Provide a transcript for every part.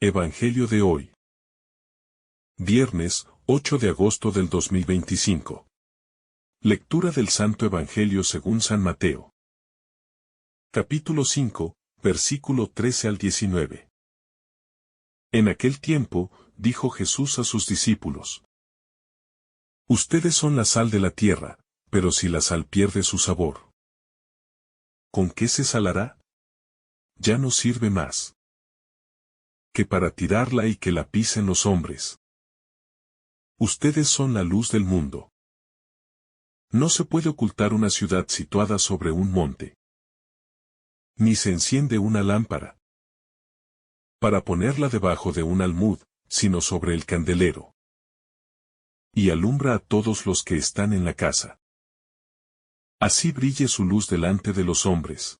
Evangelio de hoy. Viernes, 8 de agosto del 2025. Lectura del Santo Evangelio según San Mateo. Capítulo 5, versículo 13 al 19. En aquel tiempo, dijo Jesús a sus discípulos: Ustedes son la sal de la tierra, pero si la sal pierde su sabor, ¿con qué se salará? Ya no sirve más que para tirarla y que la pisen los hombres. Ustedes son la luz del mundo. No se puede ocultar una ciudad situada sobre un monte. Ni se enciende una lámpara para ponerla debajo de un almud, sino sobre el candelero. Y alumbra a todos los que están en la casa. Así brille su luz delante de los hombres,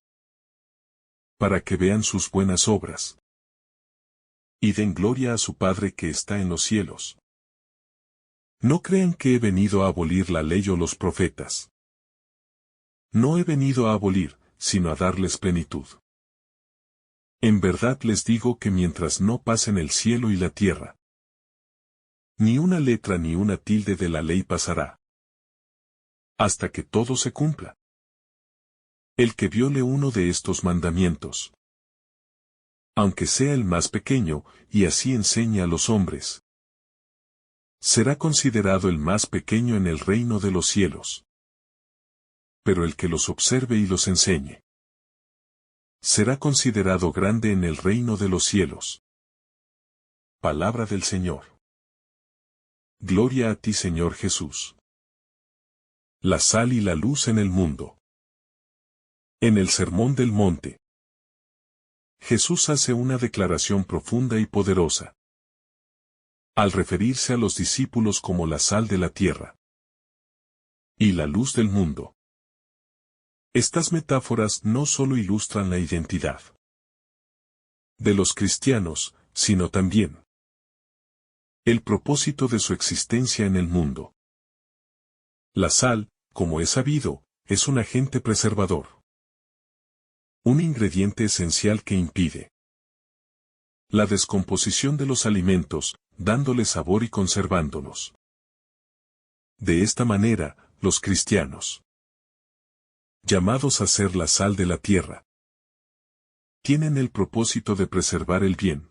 para que vean sus buenas obras y den gloria a su Padre que está en los cielos. No crean que he venido a abolir la ley o los profetas. No he venido a abolir, sino a darles plenitud. En verdad les digo que mientras no pasen el cielo y la tierra, ni una letra ni una tilde de la ley pasará, hasta que todo se cumpla. El que viole uno de estos mandamientos, aunque sea el más pequeño, y así enseñe a los hombres, será considerado el más pequeño en el reino de los cielos. Pero el que los observe y los enseñe, será considerado grande en el reino de los cielos. Palabra del Señor. Gloria a ti, Señor Jesús. La sal y la luz en el mundo. En el Sermón del Monte, Jesús hace una declaración profunda y poderosa, al referirse a los discípulos como la sal de la tierra y la luz del mundo. Estas metáforas no solo ilustran la identidad de los cristianos, sino también el propósito de su existencia en el mundo. La sal, como es sabido, es un agente preservador, un ingrediente esencial que impide la descomposición de los alimentos, dándole sabor y conservándolos. De esta manera, los cristianos, llamados a ser la sal de la tierra, tienen el propósito de preservar el bien,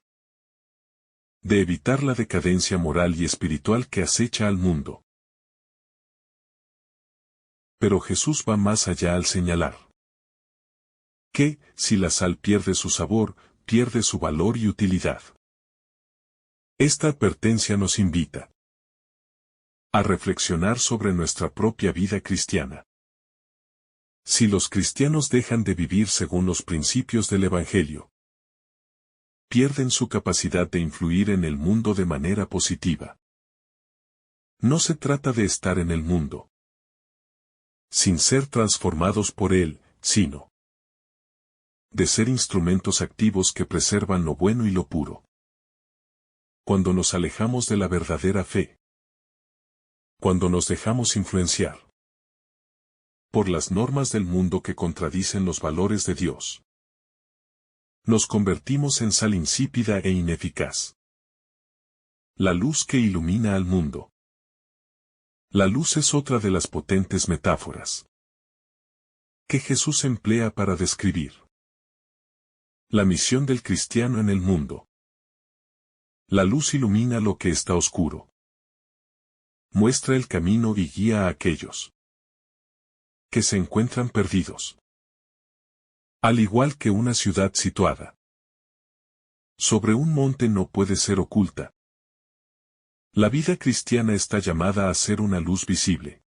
de evitar la decadencia moral y espiritual que acecha al mundo. Pero Jesús va más allá al señalar que, si la sal pierde su sabor, pierde su valor y utilidad. Esta advertencia nos invita a reflexionar sobre nuestra propia vida cristiana. Si los cristianos dejan de vivir según los principios del Evangelio, pierden su capacidad de influir en el mundo de manera positiva. No se trata de estar en el mundo sin ser transformados por él, sino de ser instrumentos activos que preservan lo bueno y lo puro. Cuando nos alejamos de la verdadera fe, cuando nos dejamos influenciar por las normas del mundo que contradicen los valores de Dios, nos convertimos en sal insípida e ineficaz. La luz que ilumina al mundo. La luz es otra de las potentes metáforas que Jesús emplea para describir la misión del cristiano en el mundo. La luz ilumina lo que está oscuro. Muestra el camino y guía a aquellos que se encuentran perdidos. Al igual que una ciudad situada sobre un monte no puede ser oculta. La vida cristiana está llamada a ser una luz visible,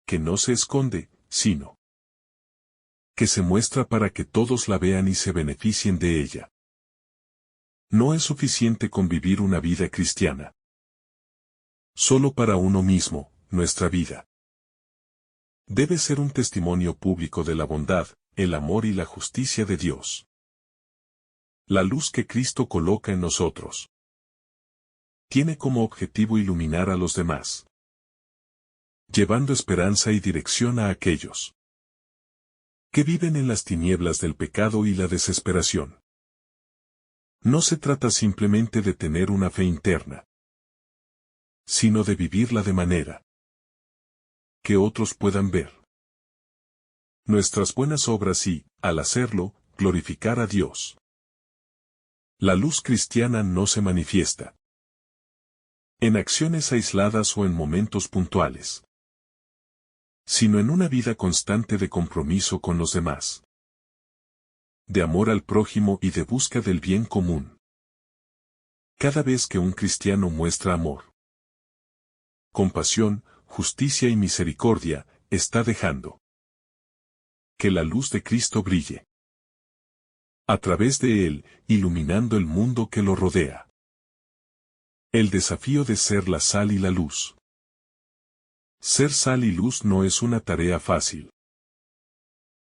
que no se esconde, sino que se muestra para que todos la vean y se beneficien de ella. No es suficiente con vivir una vida cristiana solo para uno mismo. Nuestra vida debe ser un testimonio público de la bondad, el amor y la justicia de Dios. La luz que Cristo coloca en nosotros tiene como objetivo iluminar a los demás, llevando esperanza y dirección a aquellos que viven en las tinieblas del pecado y la desesperación. No se trata simplemente de tener una fe interna, sino de vivirla de manera que otros puedan ver nuestras buenas obras y, al hacerlo, glorificar a Dios. La luz cristiana no se manifiesta en acciones aisladas o en momentos puntuales, sino en una vida constante de compromiso con los demás, de amor al prójimo y de busca del bien común. Cada vez que un cristiano muestra amor, compasión, justicia y misericordia, está dejando que la luz de Cristo brille a través de él, iluminando el mundo que lo rodea. El desafío de ser la sal y la luz. Ser sal y luz no es una tarea fácil.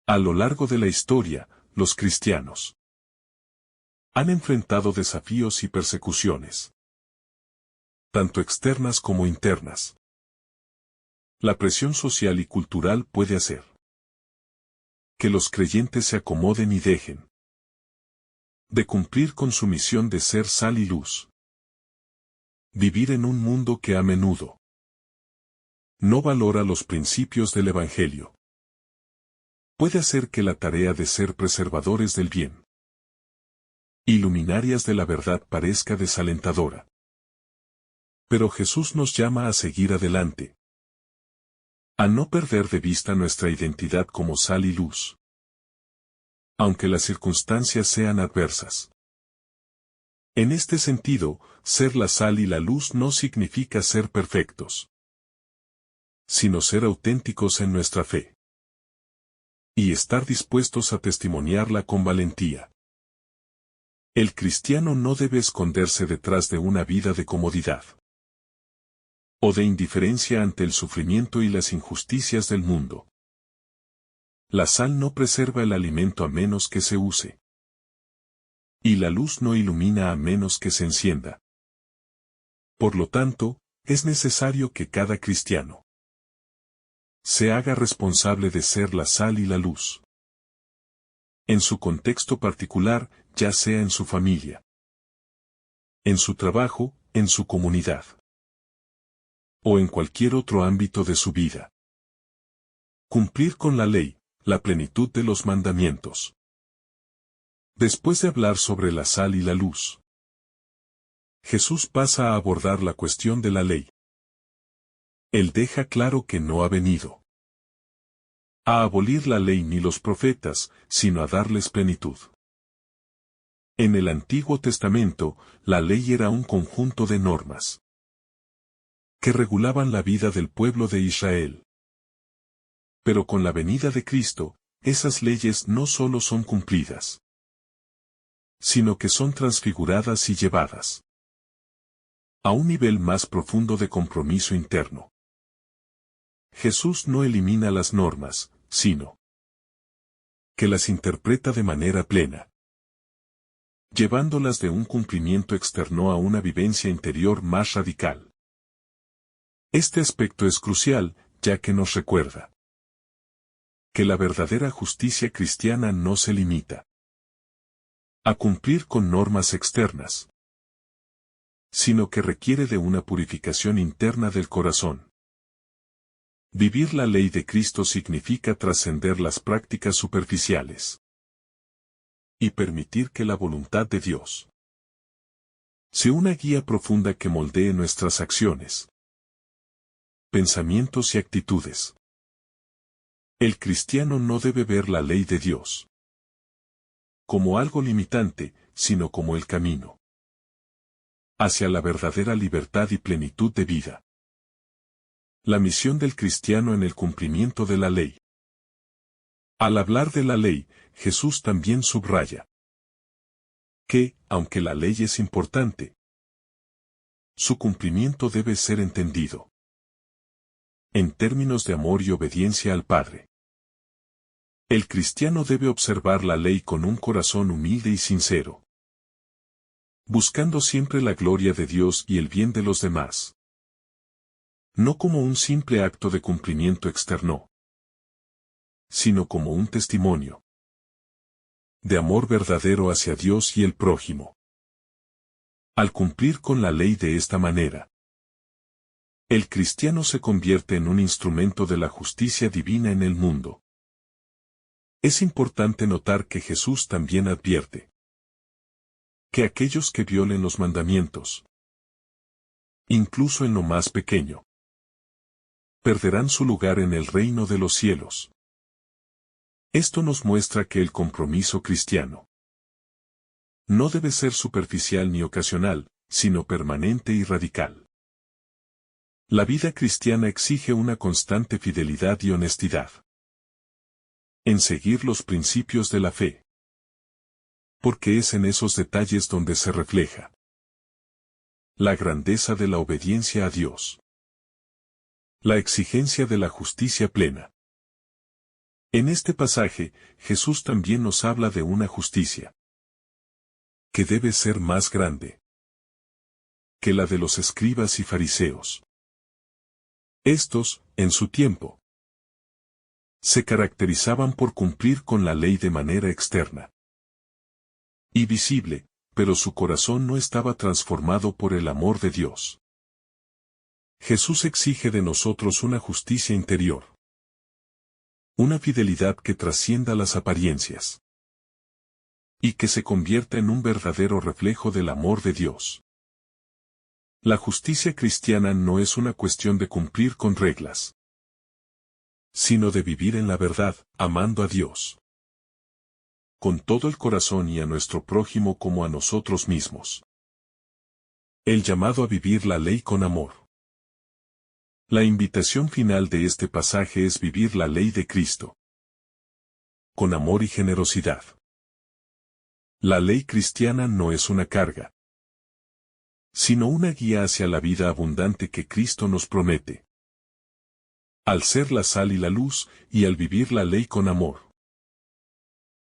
A lo largo de la historia, los cristianos han enfrentado desafíos y persecuciones, tanto externas como internas. La presión social y cultural puede hacer que los creyentes se acomoden y dejen de cumplir con su misión de ser sal y luz. Vivir en un mundo que a menudo no valora los principios del Evangelio puede hacer que la tarea de ser preservadores del bien y luminarias de la verdad parezca desalentadora. Pero Jesús nos llama a seguir adelante, a no perder de vista nuestra identidad como sal y luz, aunque las circunstancias sean adversas. En este sentido, ser la sal y la luz no significa ser perfectos, sino ser auténticos en nuestra fe y estar dispuestos a testimoniarla con valentía. El cristiano no debe esconderse detrás de una vida de comodidad o de indiferencia ante el sufrimiento y las injusticias del mundo. La sal no preserva el alimento a menos que se use, y la luz no ilumina a menos que se encienda. Por lo tanto, es necesario que cada cristiano se haga responsable de ser la sal y la luz. En su contexto particular, ya sea en su familia, en su trabajo, en su comunidad, o en cualquier otro ámbito de su vida. Cumplir con la ley, la plenitud de los mandamientos. Después de hablar sobre la sal y la luz, Jesús pasa a abordar la cuestión de la ley. Él deja claro que no ha venido a abolir la ley ni los profetas, sino a darles plenitud. En el Antiguo Testamento, la ley era un conjunto de normas que regulaban la vida del pueblo de Israel. Pero con la venida de Cristo, esas leyes no solo son cumplidas, sino que son transfiguradas y llevadas a un nivel más profundo de compromiso interno. Jesús no elimina las normas, sino que las interpreta de manera plena, llevándolas de un cumplimiento externo a una vivencia interior más radical. Este aspecto es crucial, ya que nos recuerda que la verdadera justicia cristiana no se limita a cumplir con normas externas, sino que requiere de una purificación interna del corazón. Vivir la ley de Cristo significa trascender las prácticas superficiales y permitir que la voluntad de Dios sea una guía profunda que moldee nuestras acciones, pensamientos y actitudes. El cristiano no debe ver la ley de Dios como algo limitante, sino como el camino hacia la verdadera libertad y plenitud de vida. La misión del cristiano en el cumplimiento de la ley. Al hablar de la ley, Jesús también subraya que, aunque la ley es importante, su cumplimiento debe ser entendido en términos de amor y obediencia al Padre. El cristiano debe observar la ley con un corazón humilde y sincero, buscando siempre la gloria de Dios y el bien de los demás, no como un simple acto de cumplimiento externo, sino como un testimonio de amor verdadero hacia Dios y el prójimo. Al cumplir con la ley de esta manera, el cristiano se convierte en un instrumento de la justicia divina en el mundo. Es importante notar que Jesús también advierte que aquellos que violen los mandamientos, incluso en lo más pequeño, perderán su lugar en el reino de los cielos. Esto nos muestra que el compromiso cristiano no debe ser superficial ni ocasional, sino permanente y radical. La vida cristiana exige una constante fidelidad y honestidad en seguir los principios de la fe, porque es en esos detalles donde se refleja la grandeza de la obediencia a Dios, la exigencia de la justicia plena. En este pasaje, Jesús también nos habla de una justicia que debe ser más grande que la de los escribas y fariseos. Estos, en su tiempo, se caracterizaban por cumplir con la ley de manera externa y visible, pero su corazón no estaba transformado por el amor de Dios. Jesús exige de nosotros una justicia interior, una fidelidad que trascienda las apariencias y que se convierta en un verdadero reflejo del amor de Dios. La justicia cristiana no es una cuestión de cumplir con reglas, sino de vivir en la verdad, amando a Dios con todo el corazón y a nuestro prójimo como a nosotros mismos. El llamado a vivir la ley con amor. La invitación final de este pasaje es vivir la ley de Cristo con amor y generosidad. La ley cristiana no es una carga, sino una guía hacia la vida abundante que Cristo nos promete. Al ser la sal y la luz, y al vivir la ley con amor,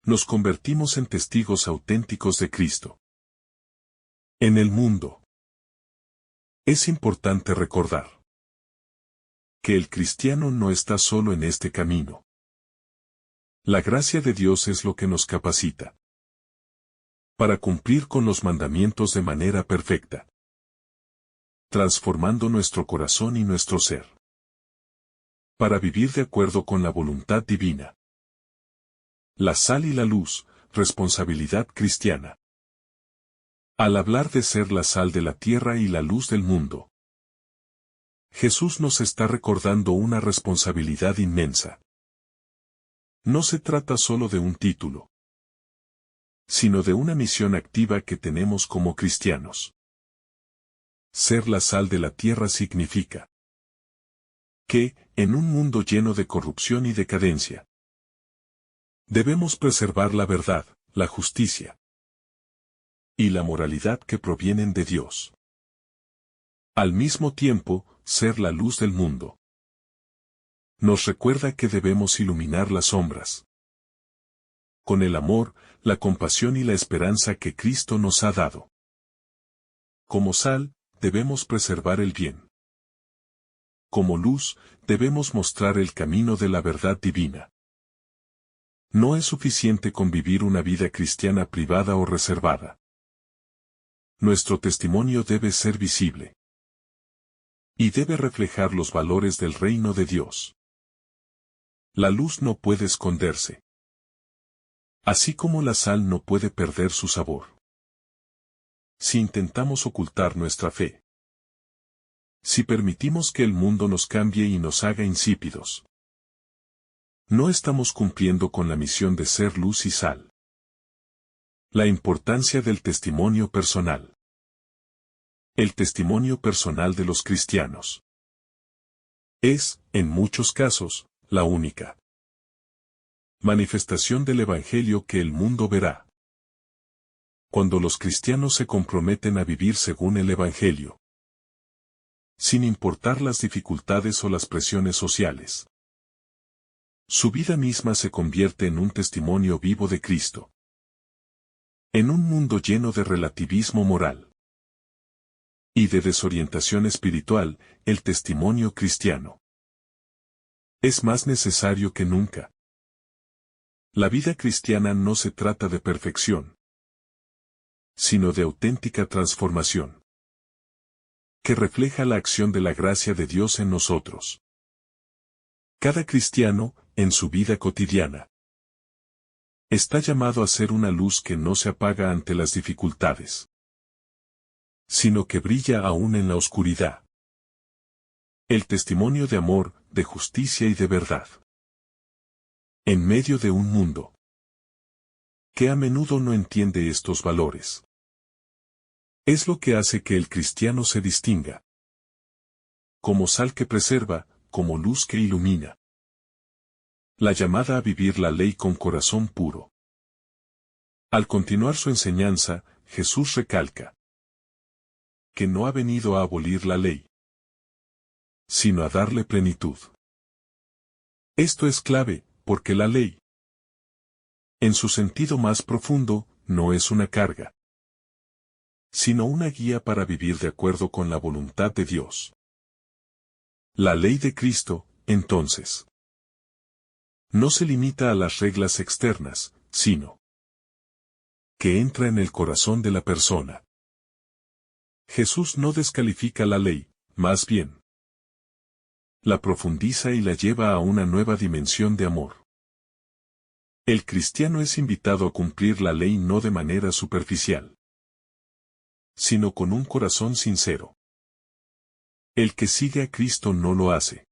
nos convertimos en testigos auténticos de Cristo en el mundo. Es importante recordar que el cristiano no está solo en este camino. La gracia de Dios es lo que nos capacita para cumplir con los mandamientos de manera perfecta, transformando nuestro corazón y nuestro ser, para vivir de acuerdo con la voluntad divina. La sal y la luz, responsabilidad cristiana. Al hablar de ser la sal de la tierra y la luz del mundo, Jesús nos está recordando una responsabilidad inmensa. No se trata solo de un título, sino de una misión activa que tenemos como cristianos. Ser la sal de la tierra significa que, en un mundo lleno de corrupción y decadencia, debemos preservar la verdad, la justicia y la moralidad que provienen de Dios. Al mismo tiempo, ser la luz del mundo nos recuerda que debemos iluminar las sombras con el amor, la compasión y la esperanza que Cristo nos ha dado. Como sal, debemos preservar el bien. Como luz, debemos mostrar el camino de la verdad divina. No es suficiente con vivir una vida cristiana privada o reservada. Nuestro testimonio debe ser visible y debe reflejar los valores del reino de Dios. La luz no puede esconderse, así como la sal no puede perder su sabor. Si intentamos ocultar nuestra fe, si permitimos que el mundo nos cambie y nos haga insípidos, no estamos cumpliendo con la misión de ser luz y sal. La importancia del testimonio personal. El testimonio personal de los cristianos es, en muchos casos, la única manifestación del Evangelio que el mundo verá. Cuando los cristianos se comprometen a vivir según el Evangelio, sin importar las dificultades o las presiones sociales, su vida misma se convierte en un testimonio vivo de Cristo. En un mundo lleno de relativismo moral y de desorientación espiritual, el testimonio cristiano es más necesario que nunca. La vida cristiana no se trata de perfección, sino de auténtica transformación, que refleja la acción de la gracia de Dios en nosotros. Cada cristiano, en su vida cotidiana, está llamado a ser una luz que no se apaga ante las dificultades, sino que brilla aún en la oscuridad. El testimonio de amor, de justicia y de verdad. En medio de un mundo que a menudo no entiende estos valores. Es lo que hace que el cristiano se distinga como sal que preserva, como luz que ilumina. La llamada a vivir la ley con corazón puro. Al continuar su enseñanza, Jesús recalca que no ha venido a abolir la ley, sino a darle plenitud. Esto es clave, porque la ley, en su sentido más profundo, no es una carga, sino una guía para vivir de acuerdo con la voluntad de Dios. La ley de Cristo, entonces, no se limita a las reglas externas, sino que entra en el corazón de la persona. Jesús no descalifica la ley, más bien, la profundiza y la lleva a una nueva dimensión de amor. El cristiano es invitado a cumplir la ley no de manera superficial, sino con un corazón sincero. El que sigue a Cristo no lo hace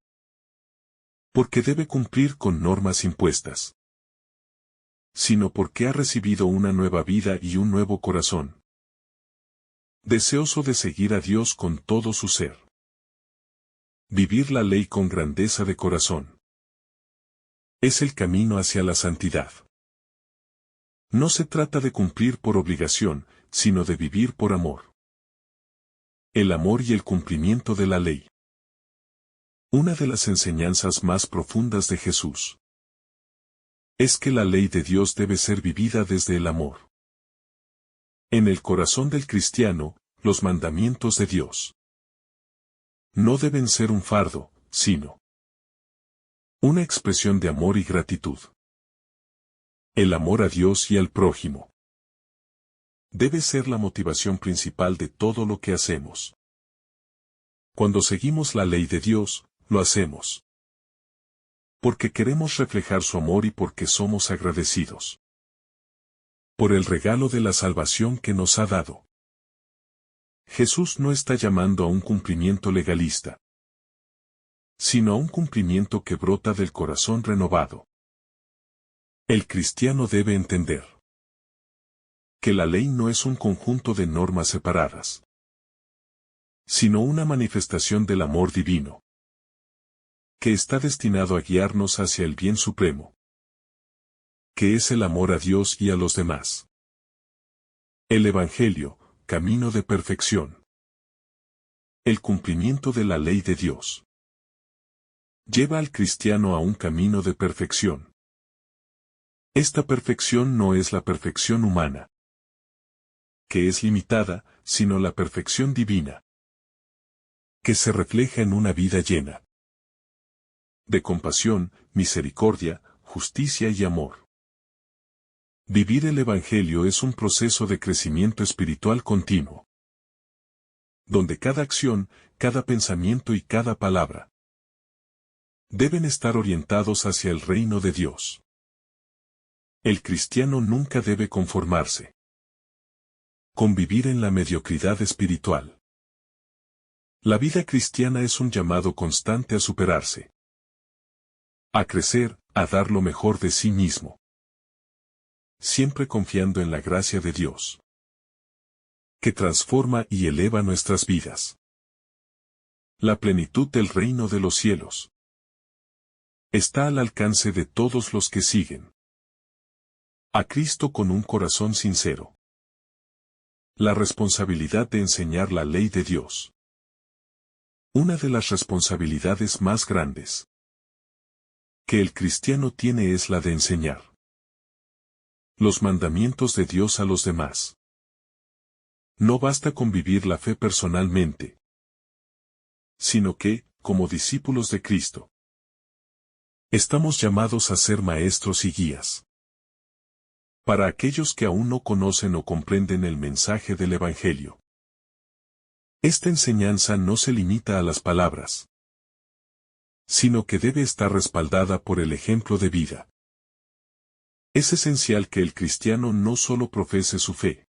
porque debe cumplir con normas impuestas, sino porque ha recibido una nueva vida y un nuevo corazón, deseoso de seguir a Dios con todo su ser. Vivir la ley con grandeza de corazón es el camino hacia la santidad. No se trata de cumplir por obligación, sino de vivir por amor. El amor y el cumplimiento de la ley. Una de las enseñanzas más profundas de Jesús es que la ley de Dios debe ser vivida desde el amor. En el corazón del cristiano, los mandamientos de Dios no deben ser un fardo, sino una expresión de amor y gratitud. El amor a Dios y al prójimo debe ser la motivación principal de todo lo que hacemos. Cuando seguimos la ley de Dios, lo hacemos porque queremos reflejar su amor y porque somos agradecidos por el regalo de la salvación que nos ha dado. Jesús no está llamando a un cumplimiento legalista, sino a un cumplimiento que brota del corazón renovado. El cristiano debe entender que la ley no es un conjunto de normas separadas, sino una manifestación del amor divino, que está destinado a guiarnos hacia el bien supremo, que es el amor a Dios y a los demás. El Evangelio, camino de perfección. El cumplimiento de la ley de Dios lleva al cristiano a un camino de perfección. Esta perfección no es la perfección humana, que es limitada, sino la perfección divina, que se refleja en una vida llena de compasión, misericordia, justicia y amor. Vivir el Evangelio es un proceso de crecimiento espiritual continuo, donde cada acción, cada pensamiento y cada palabra deben estar orientados hacia el reino de Dios. El cristiano nunca debe conformarse con vivir en la mediocridad espiritual. La vida cristiana es un llamado constante a superarse, a crecer, a dar lo mejor de sí mismo, siempre confiando en la gracia de Dios, que transforma y eleva nuestras vidas. La plenitud del reino de los cielos está al alcance de todos los que siguen a Cristo con un corazón sincero. La responsabilidad de enseñar la ley de Dios. Una de las responsabilidades más grandes que el cristiano tiene es la de enseñar los mandamientos de Dios a los demás. No basta con vivir la fe personalmente, sino que, como discípulos de Cristo, estamos llamados a ser maestros y guías Para aquellos que aún no conocen o comprenden el mensaje del Evangelio. Esta enseñanza no se limita a las palabras, sino que debe estar respaldada por el ejemplo de vida. Es esencial que el cristiano no solo profese su fe,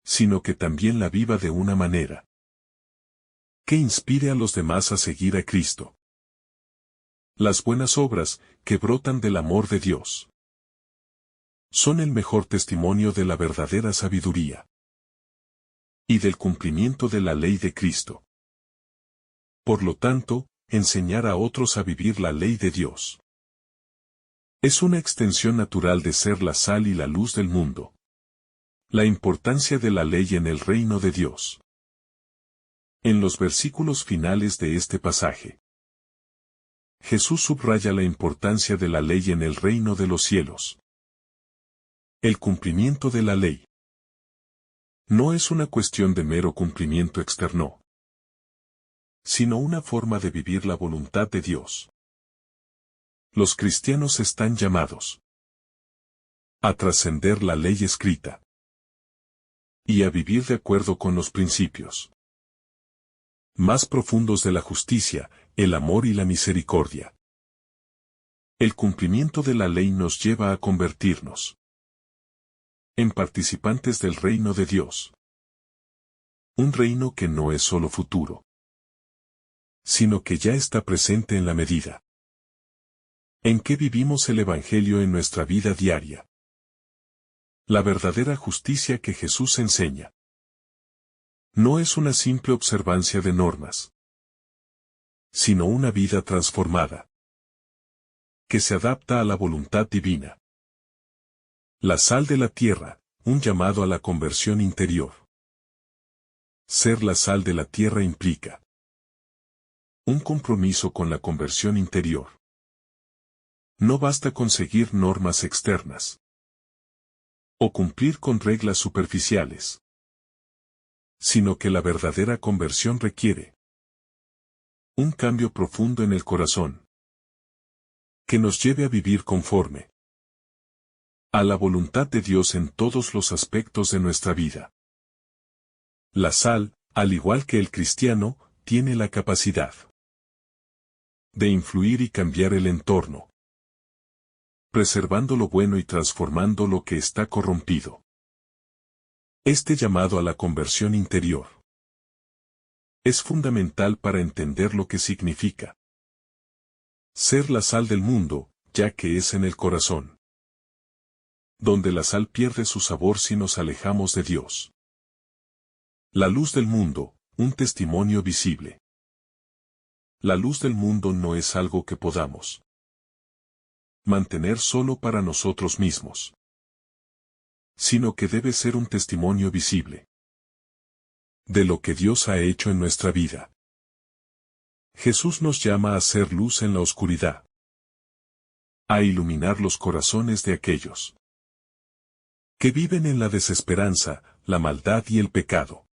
sino que también la viva de una manera que inspire a los demás a seguir a Cristo. Las buenas obras, que brotan del amor de Dios, son el mejor testimonio de la verdadera sabiduría y del cumplimiento de la ley de Cristo. Por lo tanto, enseñar a otros a vivir la ley de Dios es una extensión natural de ser la sal y la luz del mundo. La importancia de la ley en el reino de Dios. En los versículos finales de este pasaje, Jesús subraya la importancia de la ley en el reino de los cielos. El cumplimiento de la ley no es una cuestión de mero cumplimiento externo, sino una forma de vivir la voluntad de Dios. Los cristianos están llamados a trascender la ley escrita y a vivir de acuerdo con los principios más profundos de la justicia, el amor y la misericordia. El cumplimiento de la ley nos lleva a convertirnos en participantes del reino de Dios. Un reino que no es solo futuro, sino que ya está presente en la medida en que vivimos el Evangelio en nuestra vida diaria. La verdadera justicia que Jesús enseña no es una simple observancia de normas, sino una vida transformada, que se adapta a la voluntad divina. La sal de la tierra, un llamado a la conversión interior. Ser la sal de la tierra implica un compromiso con la conversión interior. No basta con seguir normas externas o cumplir con reglas superficiales, sino que la verdadera conversión requiere un cambio profundo en el corazón, que nos lleve a vivir conforme a la voluntad de Dios en todos los aspectos de nuestra vida. La sal, al igual que el cristiano, tiene la capacidad de influir y cambiar el entorno, preservando lo bueno y transformando lo que está corrompido. Este llamado a la conversión interior es fundamental para entender lo que significa ser la sal del mundo, ya que es en el corazón donde la sal pierde su sabor si nos alejamos de Dios. La luz del mundo, un testimonio visible. La luz del mundo no es algo que podamos mantener solo para nosotros mismos, sino que debe ser un testimonio visible de lo que Dios ha hecho en nuestra vida. Jesús nos llama a ser luz en la oscuridad, a iluminar los corazones de aquellos que viven en la desesperanza, la maldad y el pecado.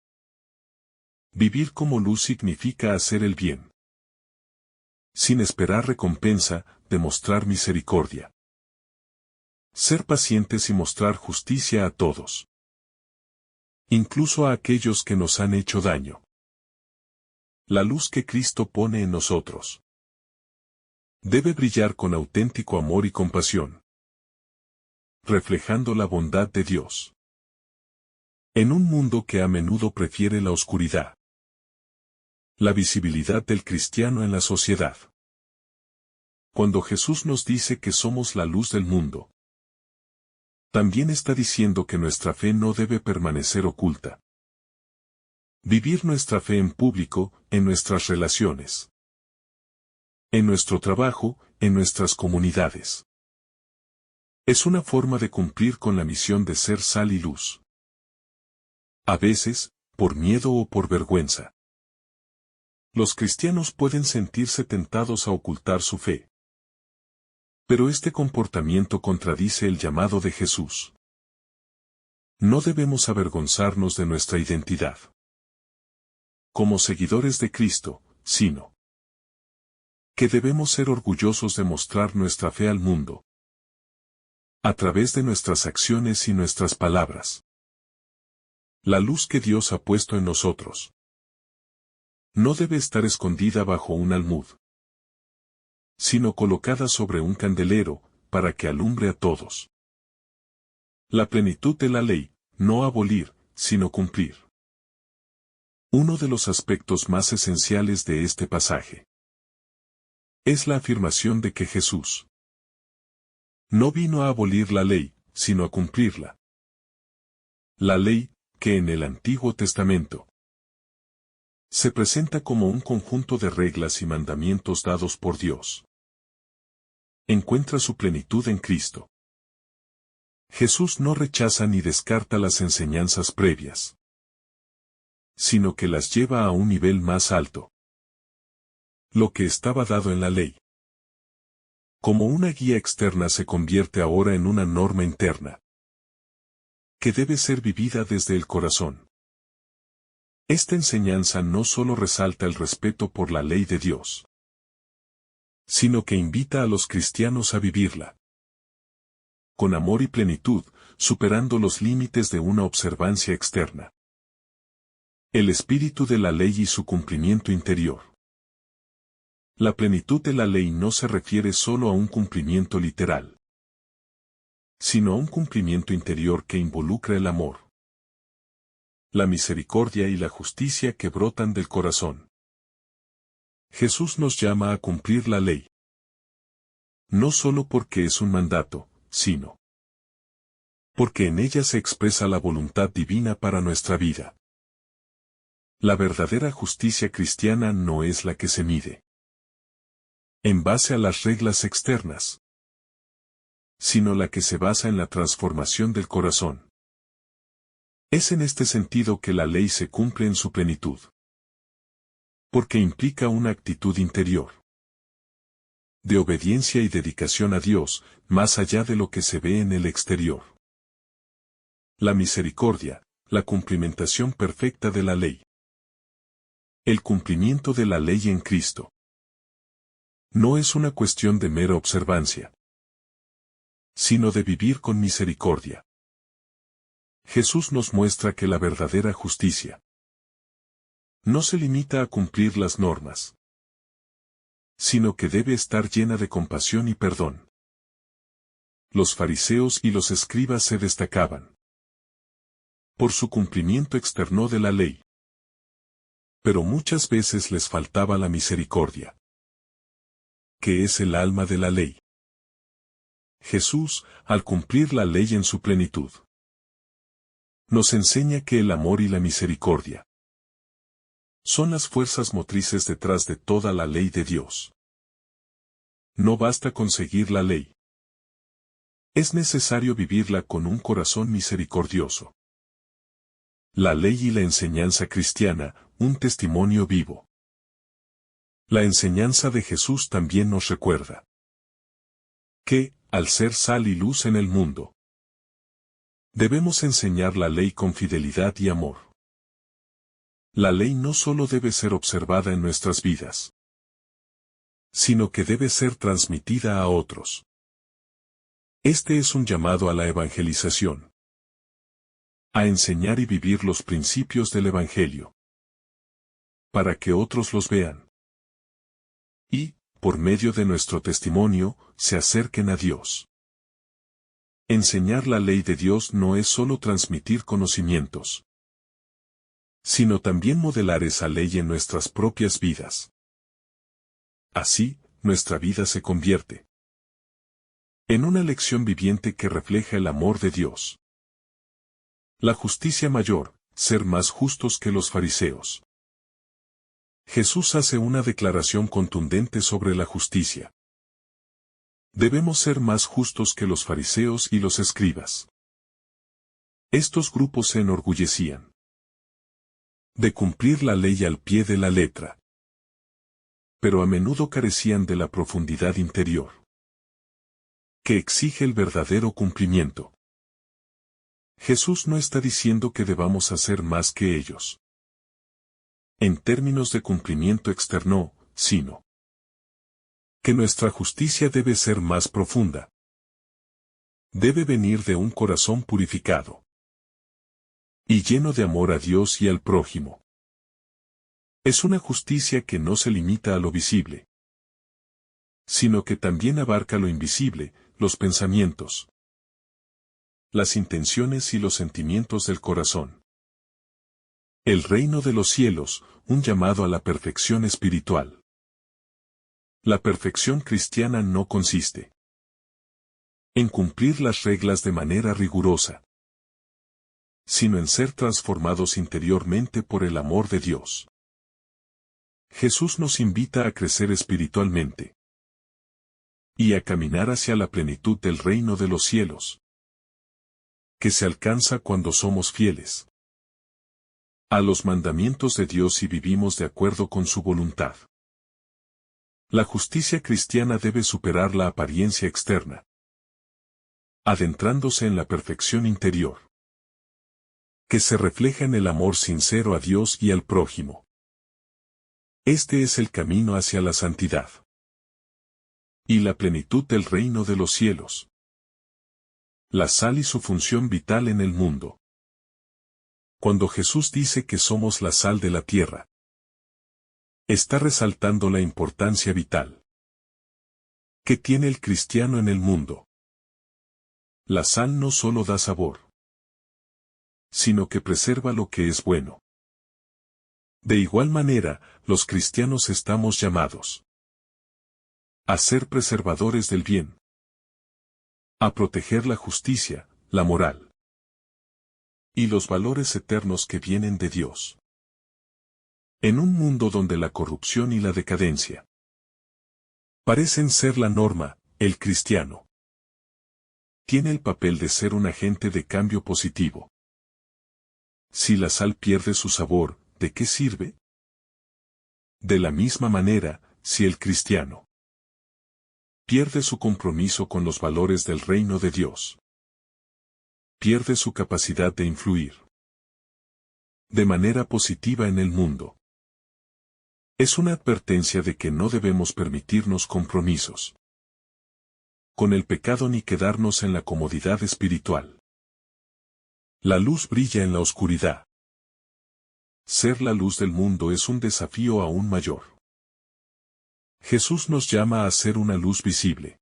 Vivir como luz significa hacer el bien, sin esperar recompensa, demostrar misericordia, ser pacientes y mostrar justicia a todos, incluso a aquellos que nos han hecho daño. La luz que Cristo pone en nosotros debe brillar con auténtico amor y compasión, reflejando la bondad de Dios. En un mundo que a menudo prefiere la oscuridad, la visibilidad del cristiano en la sociedad. Cuando Jesús nos dice que somos la luz del mundo, también está diciendo que nuestra fe no debe permanecer oculta. Vivir nuestra fe en público, en nuestras relaciones, en nuestro trabajo, en nuestras comunidades. Es una forma de cumplir con la misión de ser sal y luz. A veces, por miedo o por vergüenza, los cristianos pueden sentirse tentados a ocultar su fe. Pero este comportamiento contradice el llamado de Jesús. No debemos avergonzarnos de nuestra identidad como seguidores de Cristo, sino que debemos ser orgullosos de mostrar nuestra fe al mundo. a través de nuestras acciones y nuestras palabras. La luz que Dios ha puesto en nosotros no debe estar escondida bajo un almud, sino colocada sobre un candelero, para que alumbre a todos. La plenitud de la ley, no abolir, sino cumplir. Uno de los aspectos más esenciales de este pasaje es la afirmación de que Jesús no vino a abolir la ley, sino a cumplirla. La ley, que en el Antiguo Testamento se presenta como un conjunto de reglas y mandamientos dados por Dios, encuentra su plenitud en Cristo. Jesús no rechaza ni descarta las enseñanzas previas, sino que las lleva a un nivel más alto. Lo que estaba dado en la ley, como una guía externa, se convierte ahora en una norma interna, que debe ser vivida desde el corazón. Esta enseñanza no solo resalta el respeto por la ley de Dios, sino que invita a los cristianos a vivirla con amor y plenitud, superando los límites de una observancia externa. El espíritu de la ley y su cumplimiento interior. La plenitud de la ley no se refiere solo a un cumplimiento literal, sino a un cumplimiento interior que involucra el amor, la misericordia y la justicia que brotan del corazón. Jesús nos llama a cumplir la ley, no solo porque es un mandato, sino porque en ella se expresa la voluntad divina para nuestra vida. La verdadera justicia cristiana no es la que se mide en base a las reglas externas, sino la que se basa en la transformación del corazón. Es en este sentido que la ley se cumple en su plenitud, porque implica una actitud interior de obediencia y dedicación a Dios, más allá de lo que se ve en el exterior. La misericordia, la cumplimentación perfecta de la ley. El cumplimiento de la ley en Cristo no es una cuestión de mera observancia, sino de vivir con misericordia. Jesús nos muestra que la verdadera justicia no se limita a cumplir las normas, sino que debe estar llena de compasión y perdón. Los fariseos y los escribas se destacaban por su cumplimiento externo de la ley, pero muchas veces les faltaba la misericordia, que es el alma de la ley. Jesús, al cumplir la ley en su plenitud, nos enseña que el amor y la misericordia son las fuerzas motrices detrás de toda la ley de Dios. No basta conseguir la ley. Es necesario vivirla con un corazón misericordioso. La ley y la enseñanza cristiana, un testimonio vivo. La enseñanza de Jesús también nos recuerda que, al ser sal y luz en el mundo, debemos enseñar la ley con fidelidad y amor. La ley no solo debe ser observada en nuestras vidas, sino que debe ser transmitida a otros. Este es un llamado a la evangelización, a enseñar y vivir los principios del Evangelio, para que otros los vean y, por medio de nuestro testimonio, se acerquen a Dios. Enseñar la ley de Dios no es solo transmitir conocimientos, sino también modelar esa ley en nuestras propias vidas. Así, nuestra vida se convierte en una lección viviente que refleja el amor de Dios. La justicia mayor, ser más justos que los fariseos. Jesús hace una declaración contundente sobre la justicia. Debemos ser más justos que los fariseos y los escribas. Estos grupos se enorgullecían de cumplir la ley al pie de la letra, pero a menudo carecían de la profundidad interior que exige el verdadero cumplimiento. Jesús no está diciendo que debamos hacer más que ellos en términos de cumplimiento externo, sino que nuestra justicia debe ser más profunda. Debe venir de un corazón purificado y lleno de amor a Dios y al prójimo. Es una justicia que no se limita a lo visible, sino que también abarca lo invisible, los pensamientos, las intenciones y los sentimientos del corazón. El reino de los cielos, un llamado a la perfección espiritual. La perfección cristiana no consiste en cumplir las reglas de manera rigurosa, sino en ser transformados interiormente por el amor de Dios. Jesús nos invita a crecer espiritualmente y a caminar hacia la plenitud del reino de los cielos, que se alcanza cuando somos fieles a los mandamientos de Dios y vivimos de acuerdo con su voluntad. La justicia cristiana debe superar la apariencia externa, adentrándose en la perfección interior, que se refleja en el amor sincero a Dios y al prójimo. Este es el camino hacia la santidad y la plenitud del reino de los cielos. La sal y su función vital en el mundo. Cuando Jesús dice que somos la sal de la tierra, está resaltando la importancia vital que tiene el cristiano en el mundo. La sal no solo da sabor, sino que preserva lo que es bueno. De igual manera, los cristianos estamos llamados a ser preservadores del bien, a proteger la justicia, la moral y los valores eternos que vienen de Dios. En un mundo donde la corrupción y la decadencia parecen ser la norma, el cristiano tiene el papel de ser un agente de cambio positivo. Si la sal pierde su sabor, ¿de qué sirve? De la misma manera, si el cristiano pierde su compromiso con los valores del reino de Dios, pierde su capacidad de influir de manera positiva en el mundo. Es una advertencia de que no debemos permitirnos compromisos con el pecado ni quedarnos en la comodidad espiritual. La luz brilla en la oscuridad. Ser la luz del mundo es un desafío aún mayor. Jesús nos llama a ser una luz visible,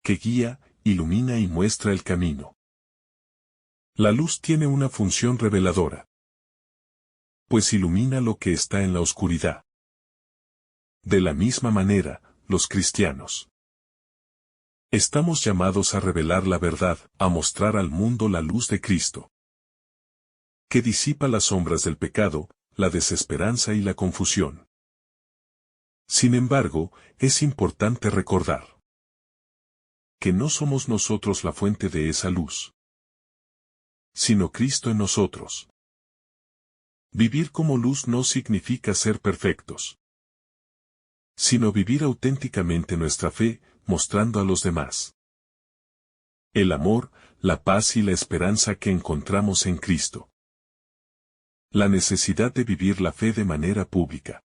que guía, ilumina y muestra el camino. La luz tiene una función reveladora, pues ilumina lo que está en la oscuridad. De la misma manera, los cristianos estamos llamados a revelar la verdad, a mostrar al mundo la luz de Cristo, que disipa las sombras del pecado, la desesperanza y la confusión. Sin embargo, es importante recordar que no somos nosotros la fuente de esa luz, sino Cristo en nosotros. Vivir como luz no significa ser perfectos, sino vivir auténticamente nuestra fe, mostrando a los demás el amor, la paz y la esperanza que encontramos en Cristo. La necesidad de vivir la fe de manera pública.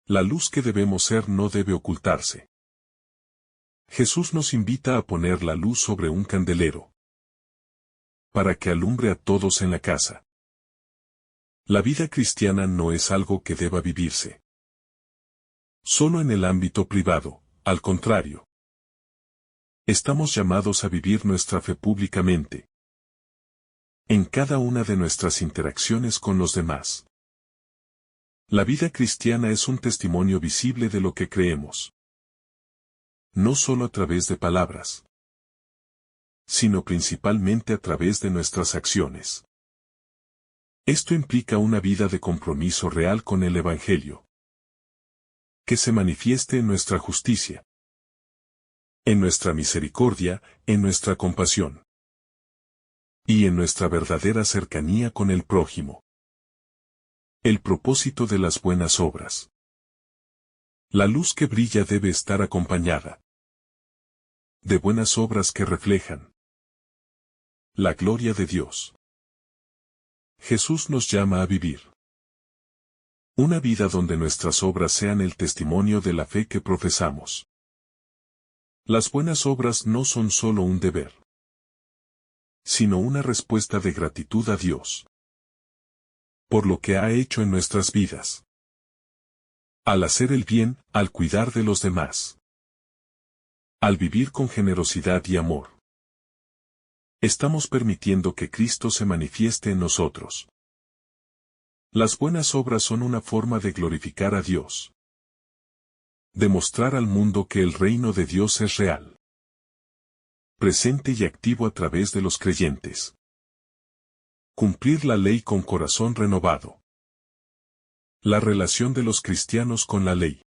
La luz que debemos ser no debe ocultarse. Jesús nos invita a poner la luz sobre un candelero, para que alumbre a todos en la casa. La vida cristiana no es algo que deba vivirse solo en el ámbito privado, al contrario. Estamos llamados a vivir nuestra fe públicamente, en cada una de nuestras interacciones con los demás. La vida cristiana es un testimonio visible de lo que creemos, no solo a través de palabras, sino principalmente a través de nuestras acciones. Esto implica una vida de compromiso real con el Evangelio, que se manifieste en nuestra justicia, en nuestra misericordia, en nuestra compasión y en nuestra verdadera cercanía con el prójimo. El propósito de las buenas obras. La luz que brilla debe estar acompañada de buenas obras que reflejan la gloria de Dios. Jesús nos llama a vivir una vida donde nuestras obras sean el testimonio de la fe que profesamos. Las buenas obras no son solo un deber, sino una respuesta de gratitud a Dios por lo que ha hecho en nuestras vidas. Al hacer el bien, al cuidar de los demás, al vivir con generosidad y amor, estamos permitiendo que Cristo se manifieste en nosotros. Las buenas obras son una forma de glorificar a Dios, demostrar al mundo que el reino de Dios es real, presente y activo a través de los creyentes. Cumplir la ley con corazón renovado. La relación de los cristianos con la ley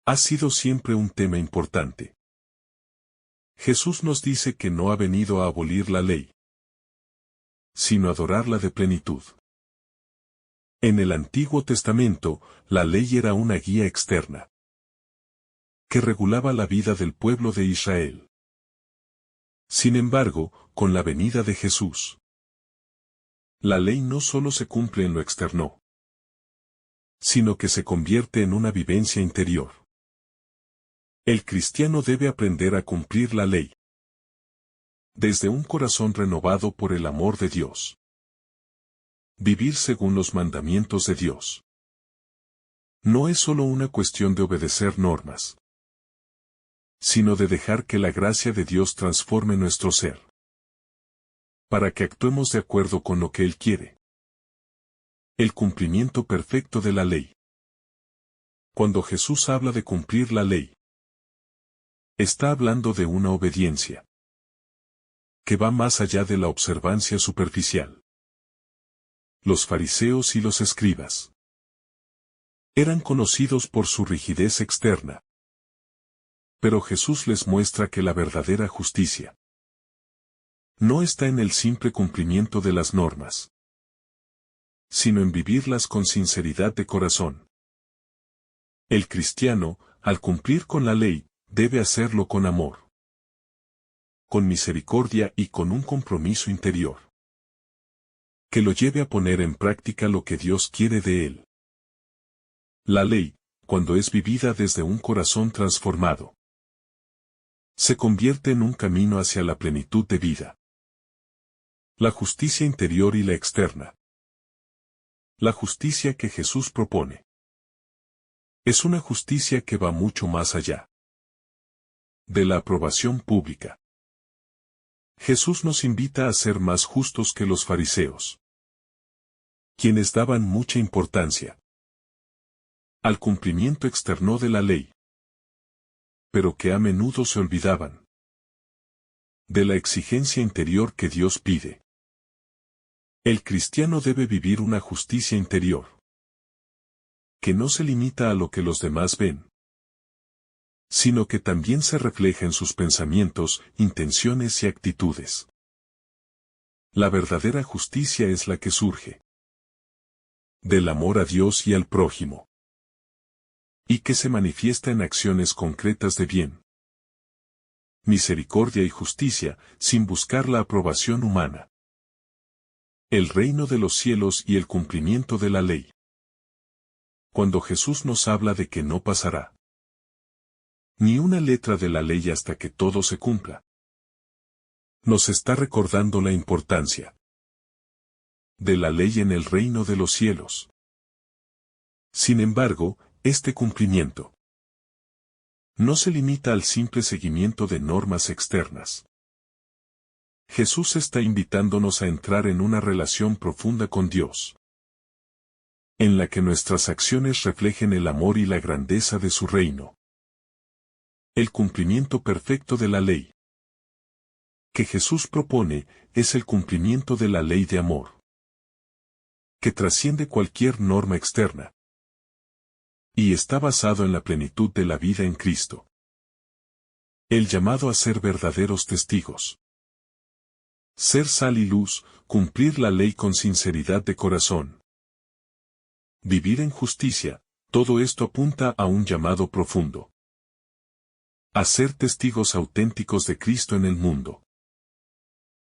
ha sido siempre un tema importante. Jesús nos dice que no ha venido a abolir la ley, sino a adorarla de plenitud. En el Antiguo Testamento, la ley era una guía externa que regulaba la vida del pueblo de Israel. Sin embargo, con la venida de Jesús, la ley no solo se cumple en lo externo, sino que se convierte en una vivencia interior. El cristiano debe aprender a cumplir la ley desde un corazón renovado por el amor de Dios. Vivir según los mandamientos de Dios no es solo una cuestión de obedecer normas, sino de dejar que la gracia de Dios transforme nuestro ser, para que actuemos de acuerdo con lo que Él quiere. El cumplimiento perfecto de la ley. Cuando Jesús habla de cumplir la ley, está hablando de una obediencia que va más allá de la observancia superficial. Los fariseos y los escribas eran conocidos por su rigidez externa, pero Jesús les muestra que la verdadera justicia no está en el simple cumplimiento de las normas, sino en vivirlas con sinceridad de corazón. El cristiano, al cumplir con la ley, debe hacerlo con amor, con misericordia y con un compromiso interior que lo lleve a poner en práctica lo que Dios quiere de él. La ley, cuando es vivida desde un corazón transformado, se convierte en un camino hacia la plenitud de vida. La justicia interior y la externa. La justicia que Jesús propone es una justicia que va mucho más allá de la aprobación pública. Jesús nos invita a ser más justos que los fariseos, quienes daban mucha importancia al cumplimiento externo de la ley, pero que a menudo se olvidaban de la exigencia interior que Dios pide. El cristiano debe vivir una justicia interior que no se limita a lo que los demás ven, sino que también se refleja en sus pensamientos, intenciones y actitudes. La verdadera justicia es la que surge del amor a Dios y al prójimo, y que se manifiesta en acciones concretas de bien, misericordia y justicia, sin buscar la aprobación humana. El reino de los cielos y el cumplimiento de la ley. Cuando Jesús nos habla de que no pasará ni una letra de la ley hasta que todo se cumpla, nos está recordando la importancia de la ley en el reino de los cielos. Sin embargo, este cumplimiento no se limita al simple seguimiento de normas externas. Jesús está invitándonos a entrar en una relación profunda con Dios, en la que nuestras acciones reflejen el amor y la grandeza de su reino. El cumplimiento perfecto de la ley que Jesús propone es el cumplimiento de la ley de amor, que trasciende cualquier norma externa y está basado en la plenitud de la vida en Cristo. El llamado a ser verdaderos testigos. Ser sal y luz, cumplir la ley con sinceridad de corazón. Vivir en justicia, todo esto apunta a un llamado profundo. A ser testigos auténticos de Cristo en el mundo.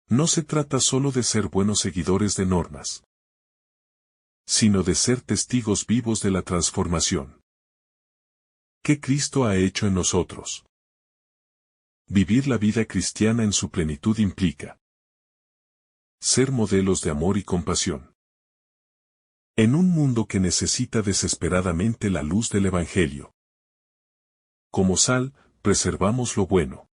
No se trata solo de ser buenos seguidores de normas, sino de ser testigos vivos de la transformación que Cristo ha hecho en nosotros. Vivir la vida cristiana en su plenitud implica ser modelos de amor y compasión. En un mundo que necesita desesperadamente la luz del Evangelio. Como sal, preservamos lo bueno.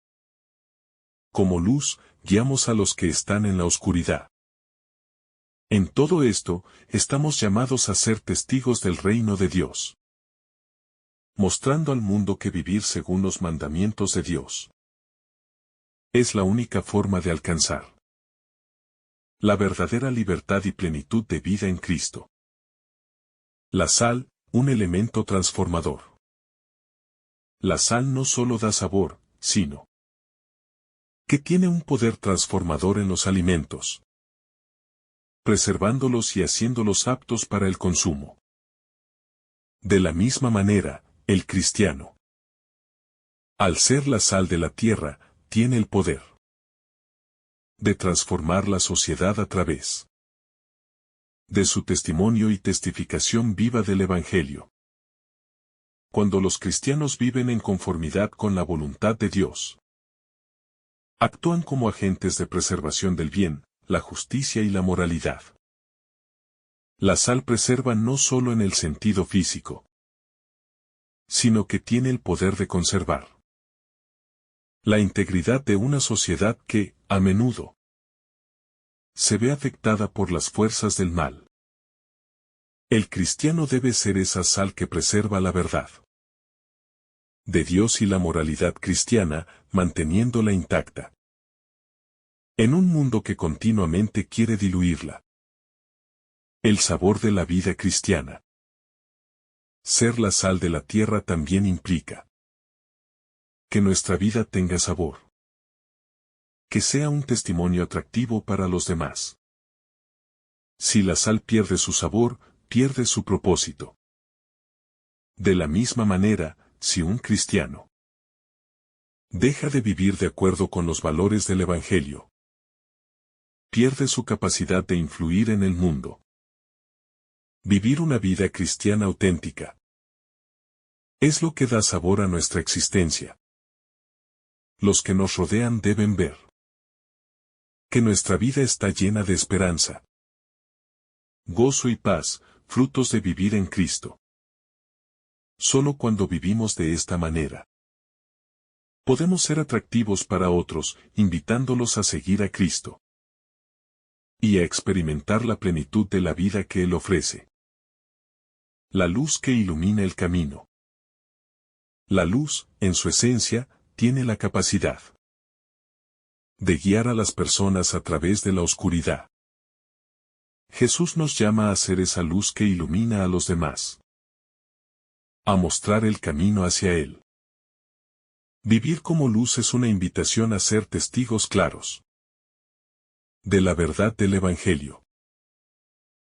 Como luz, guiamos a los que están en la oscuridad. En todo esto, estamos llamados a ser testigos del reino de Dios. Mostrando al mundo que vivir según los mandamientos de Dios es la única forma de alcanzar la verdadera libertad y plenitud de vida en Cristo. La sal, un elemento transformador. La sal no solo da sabor, sino que tiene un poder transformador en los alimentos, preservándolos y haciéndolos aptos para el consumo. De la misma manera, el cristiano, al ser la sal de la tierra, tiene el poder de transformar la sociedad a través de su testimonio y testificación viva del Evangelio. Cuando los cristianos viven en conformidad con la voluntad de Dios, actúan como agentes de preservación del bien, la justicia y la moralidad. La sal preserva no solo en el sentido físico, sino que tiene el poder de conservar la integridad de una sociedad que, a menudo, se ve afectada por las fuerzas del mal. El cristiano debe ser esa sal que preserva la verdad de Dios y la moralidad cristiana, manteniéndola intacta. En un mundo que continuamente quiere diluirla. El sabor de la vida cristiana. Ser la sal de la tierra también implica que nuestra vida tenga sabor. Que sea un testimonio atractivo para los demás. Si la sal pierde su sabor, pierde su propósito. De la misma manera, si un cristiano deja de vivir de acuerdo con los valores del Evangelio, pierde su capacidad de influir en el mundo. Vivir una vida cristiana auténtica es lo que da sabor a nuestra existencia. Los que nos rodean deben ver que nuestra vida está llena de esperanza, gozo y paz, frutos de vivir en Cristo. Solo cuando vivimos de esta manera, podemos ser atractivos para otros, invitándolos a seguir a Cristo y a experimentar la plenitud de la vida que Él ofrece. La luz que ilumina el camino. La luz, en su esencia, tiene la capacidad de guiar a las personas a través de la oscuridad. Jesús nos llama a ser esa luz que ilumina a los demás, a mostrar el camino hacia Él. Vivir como luz es una invitación a ser testigos claros de la verdad del Evangelio.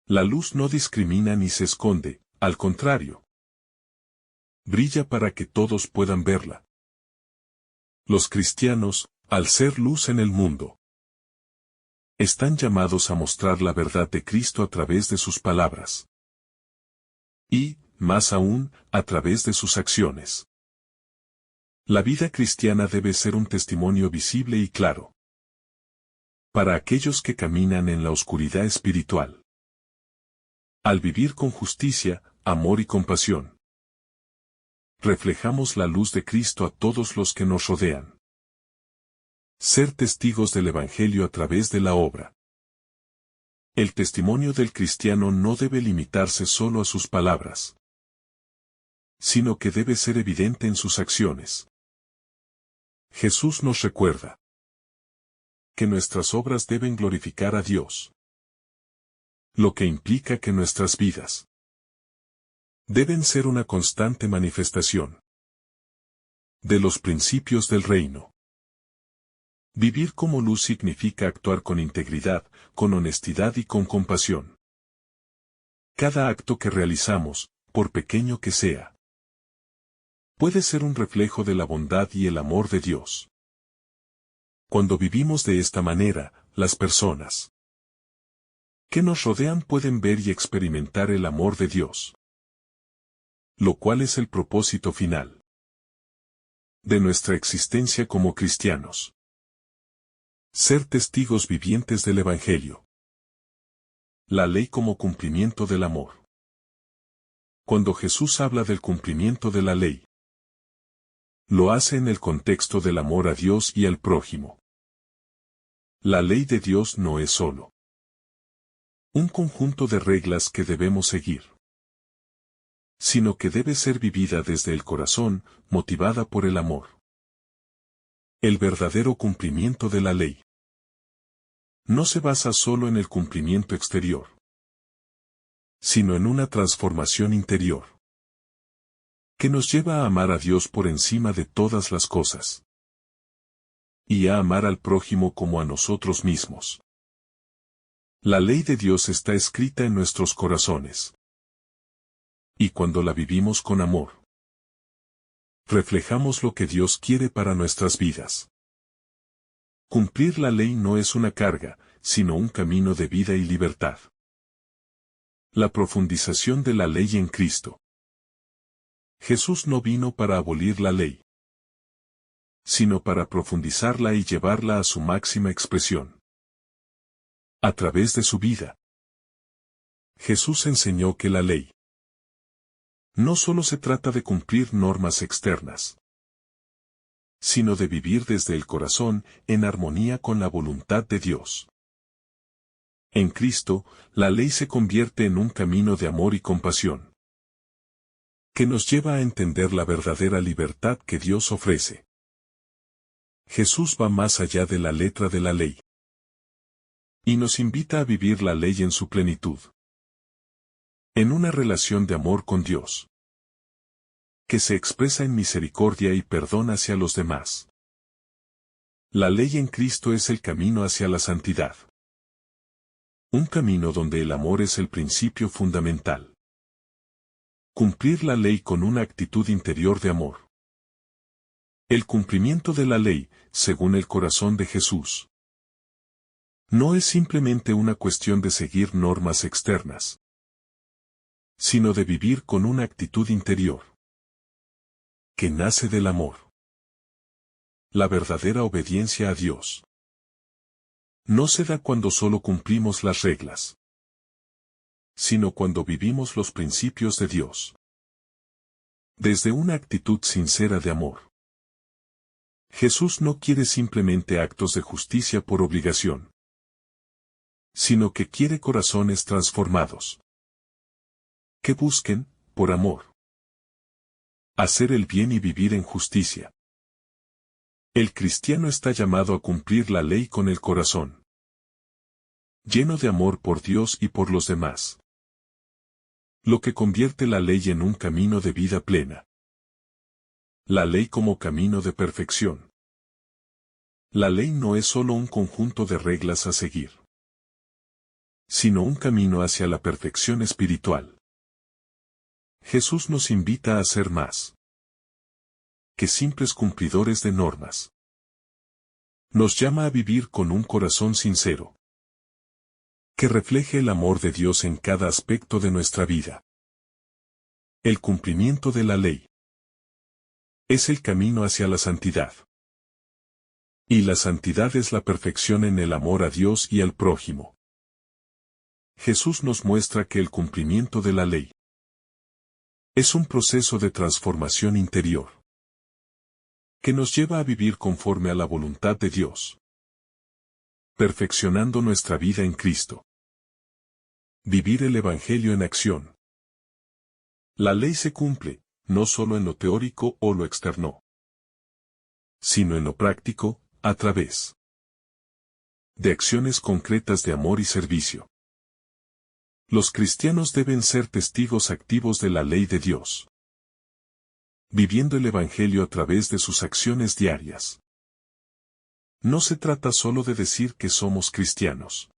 La luz no discrimina ni se esconde, al contrario, brilla para que todos puedan verla. Los cristianos, al ser luz en el mundo, están llamados a mostrar la verdad de Cristo a través de sus palabras. Y, más aún, a través de sus acciones. La vida cristiana debe ser un testimonio visible y claro para aquellos que caminan en la oscuridad espiritual. Al vivir con justicia, amor y compasión, reflejamos la luz de Cristo a todos los que nos rodean. Ser testigos del Evangelio a través de la obra. El testimonio del cristiano no debe limitarse solo a sus palabras, sino que debe ser evidente en sus acciones. Jesús nos recuerda que nuestras obras deben glorificar a Dios, lo que implica que nuestras vidas deben ser una constante manifestación de los principios del reino. Vivir como luz significa actuar con integridad, con honestidad y con compasión. Cada acto que realizamos, por pequeño que sea, puede ser un reflejo de la bondad y el amor de Dios. Cuando vivimos de esta manera, las personas que nos rodean pueden ver y experimentar el amor de Dios, lo cual es el propósito final de nuestra existencia como cristianos. Ser testigos vivientes del Evangelio. La ley como cumplimiento del amor. Cuando Jesús habla del cumplimiento de la ley, lo hace en el contexto del amor a Dios y al prójimo. La ley de Dios no es solo un conjunto de reglas que debemos seguir, sino que debe ser vivida desde el corazón, motivada por el amor. El verdadero cumplimiento de la ley no se basa solo en el cumplimiento exterior, sino en una transformación interior, que nos lleva a amar a Dios por encima de todas las cosas, y a amar al prójimo como a nosotros mismos. La ley de Dios está escrita en nuestros corazones. Y cuando la vivimos con amor, reflejamos lo que Dios quiere para nuestras vidas. Cumplir la ley no es una carga, sino un camino de vida y libertad. La profundización de la ley en Cristo. Jesús no vino para abolir la ley, sino para profundizarla y llevarla a su máxima expresión. A través de su vida, Jesús enseñó que la ley no solo se trata de cumplir normas externas, sino de vivir desde el corazón en armonía con la voluntad de Dios. En Cristo, la ley se convierte en un camino de amor y compasión, que nos lleva a entender la verdadera libertad que Dios ofrece. Jesús va más allá de la letra de la ley, y nos invita a vivir la ley en su plenitud, en una relación de amor con Dios, que se expresa en misericordia y perdón hacia los demás. La ley en Cristo es el camino hacia la santidad. Un camino donde el amor es el principio fundamental. Cumplir la ley con una actitud interior de amor. El cumplimiento de la ley, según el corazón de Jesús, no es simplemente una cuestión de seguir normas externas, sino de vivir con una actitud interior, que nace del amor. La verdadera obediencia a Dios no se da cuando solo cumplimos las reglas, sino cuando vivimos los principios de Dios, desde una actitud sincera de amor. Jesús no quiere simplemente actos de justicia por obligación, sino que quiere corazones transformados, que busquen, por amor, hacer el bien y vivir en justicia. El cristiano está llamado a cumplir la ley con el corazón, lleno de amor por Dios y por los demás, lo que convierte la ley en un camino de vida plena. La ley como camino de perfección. La ley no es solo un conjunto de reglas a seguir, sino un camino hacia la perfección espiritual. Jesús nos invita a ser más que simples cumplidores de normas. Nos llama a vivir con un corazón sincero, que refleje el amor de Dios en cada aspecto de nuestra vida. El cumplimiento de la ley es el camino hacia la santidad. Y la santidad es la perfección en el amor a Dios y al prójimo. Jesús nos muestra que el cumplimiento de la ley es un proceso de transformación interior, que nos lleva a vivir conforme a la voluntad de Dios, perfeccionando nuestra vida en Cristo. Vivir el Evangelio en acción. La ley se cumple, no solo en lo teórico o lo externo, sino en lo práctico, a través de acciones concretas de amor y servicio. Los cristianos deben ser testigos activos de la ley de Dios, viviendo el Evangelio a través de sus acciones diarias. No se trata solo de decir que somos cristianos,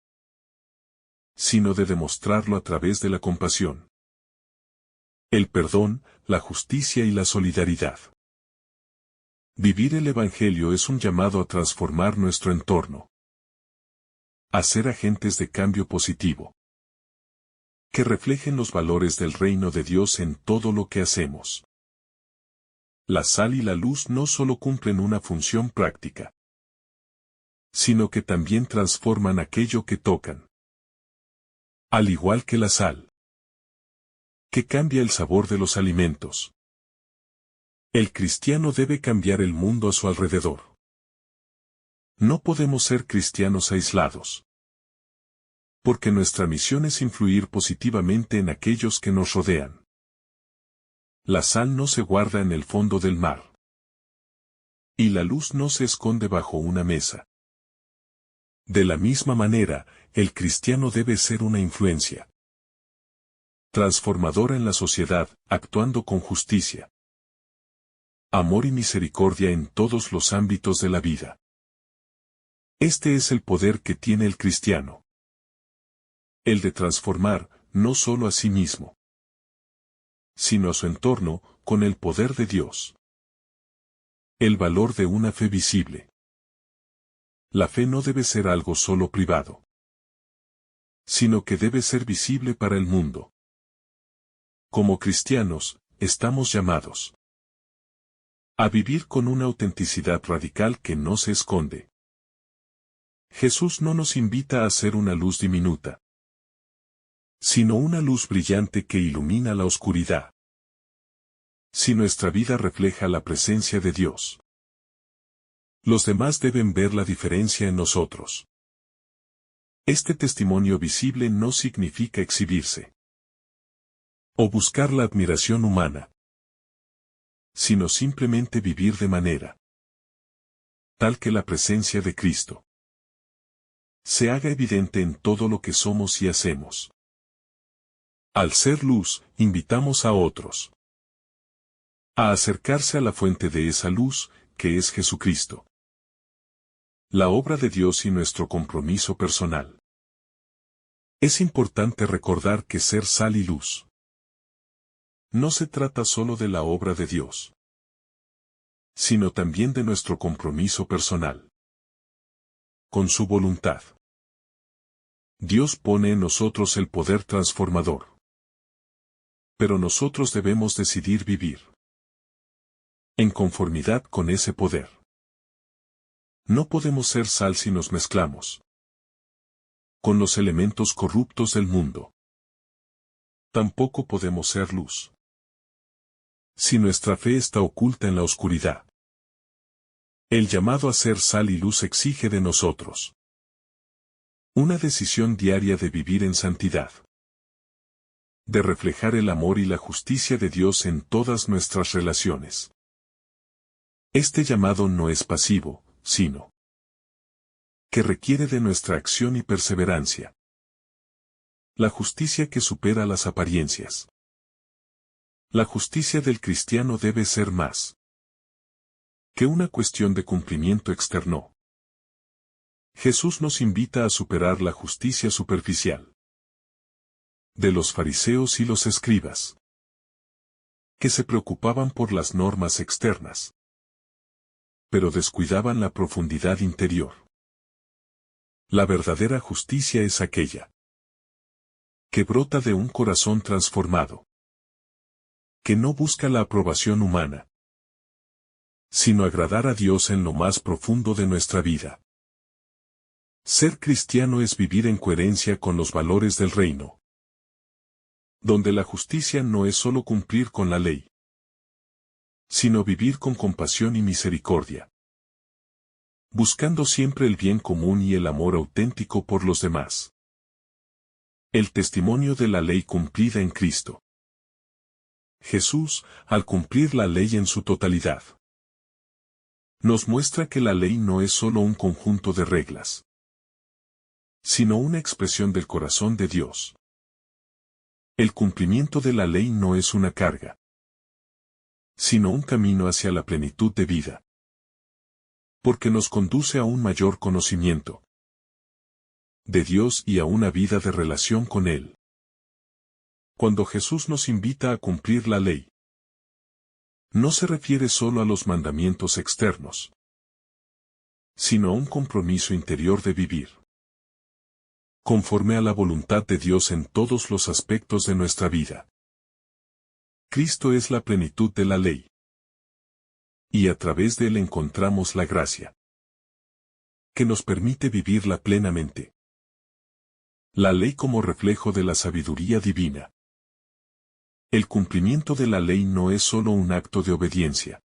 sino de demostrarlo a través de la compasión, el perdón, la justicia y la solidaridad. Vivir el Evangelio es un llamado a transformar nuestro entorno, a ser agentes de cambio positivo, que reflejen los valores del reino de Dios en todo lo que hacemos. La sal y la luz no solo cumplen una función práctica, sino que también transforman aquello que tocan. Al igual que la sal, que cambia el sabor de los alimentos. El cristiano debe cambiar el mundo a su alrededor. No podemos ser cristianos aislados, porque nuestra misión es influir positivamente en aquellos que nos rodean. La sal no se guarda en el fondo del mar, y la luz no se esconde bajo una mesa. De la misma manera, el cristiano debe ser una influencia transformadora en la sociedad, actuando con justicia, amor y misericordia en todos los ámbitos de la vida. Este es el poder que tiene el cristiano. El de transformar, no solo a sí mismo, sino a su entorno, con el poder de Dios. El valor de una fe visible. La fe no debe ser algo solo privado, sino que debe ser visible para el mundo. Como cristianos, estamos llamados a vivir con una autenticidad radical que no se esconde. Jesús no nos invita a ser una luz diminuta, sino una luz brillante que ilumina la oscuridad. Si nuestra vida refleja la presencia de Dios, los demás deben ver la diferencia en nosotros. Este testimonio visible no significa exhibirse o buscar la admiración humana, sino simplemente vivir de manera tal que la presencia de Cristo se haga evidente en todo lo que somos y hacemos. Al ser luz, invitamos a otros a acercarse a la fuente de esa luz, que es Jesucristo. La obra de Dios y nuestro compromiso personal. Es importante recordar que ser sal y luz no se trata solo de la obra de Dios, sino también de nuestro compromiso personal con su voluntad. Dios pone en nosotros el poder transformador, pero nosotros debemos decidir vivir en conformidad con ese poder. No podemos ser sal si nos mezclamos con los elementos corruptos del mundo. Tampoco podemos ser luz si nuestra fe está oculta en la oscuridad. El llamado a ser sal y luz exige de nosotros una decisión diaria de vivir en santidad, de reflejar el amor y la justicia de Dios en todas nuestras relaciones. Este llamado no es pasivo, sino que requiere de nuestra acción y perseverancia. La justicia que supera las apariencias. La justicia del cristiano debe ser más que una cuestión de cumplimiento externo. Jesús nos invita a superar la justicia superficial de los fariseos y los escribas, que se preocupaban por las normas externas, pero descuidaban la profundidad interior. La verdadera justicia es aquella que brota de un corazón transformado, que no busca la aprobación humana, sino agradar a Dios en lo más profundo de nuestra vida. Ser cristiano es vivir en coherencia con los valores del reino, donde la justicia no es solo cumplir con la ley, sino vivir con compasión y misericordia, buscando siempre el bien común y el amor auténtico por los demás. El testimonio de la ley cumplida en Cristo. Jesús, al cumplir la ley en su totalidad, nos muestra que la ley no es solo un conjunto de reglas, sino una expresión del corazón de Dios. El cumplimiento de la ley no es una carga, sino un camino hacia la plenitud de vida, porque nos conduce a un mayor conocimiento de Dios y a una vida de relación con Él. Cuando Jesús nos invita a cumplir la ley, no se refiere solo a los mandamientos externos, sino a un compromiso interior de vivir conforme a la voluntad de Dios en todos los aspectos de nuestra vida. Cristo es la plenitud de la ley, Y a través de él encontramos la gracia que nos permite vivirla plenamente. La ley como reflejo de la sabiduría divina. El cumplimiento de la ley no es solo un acto de obediencia,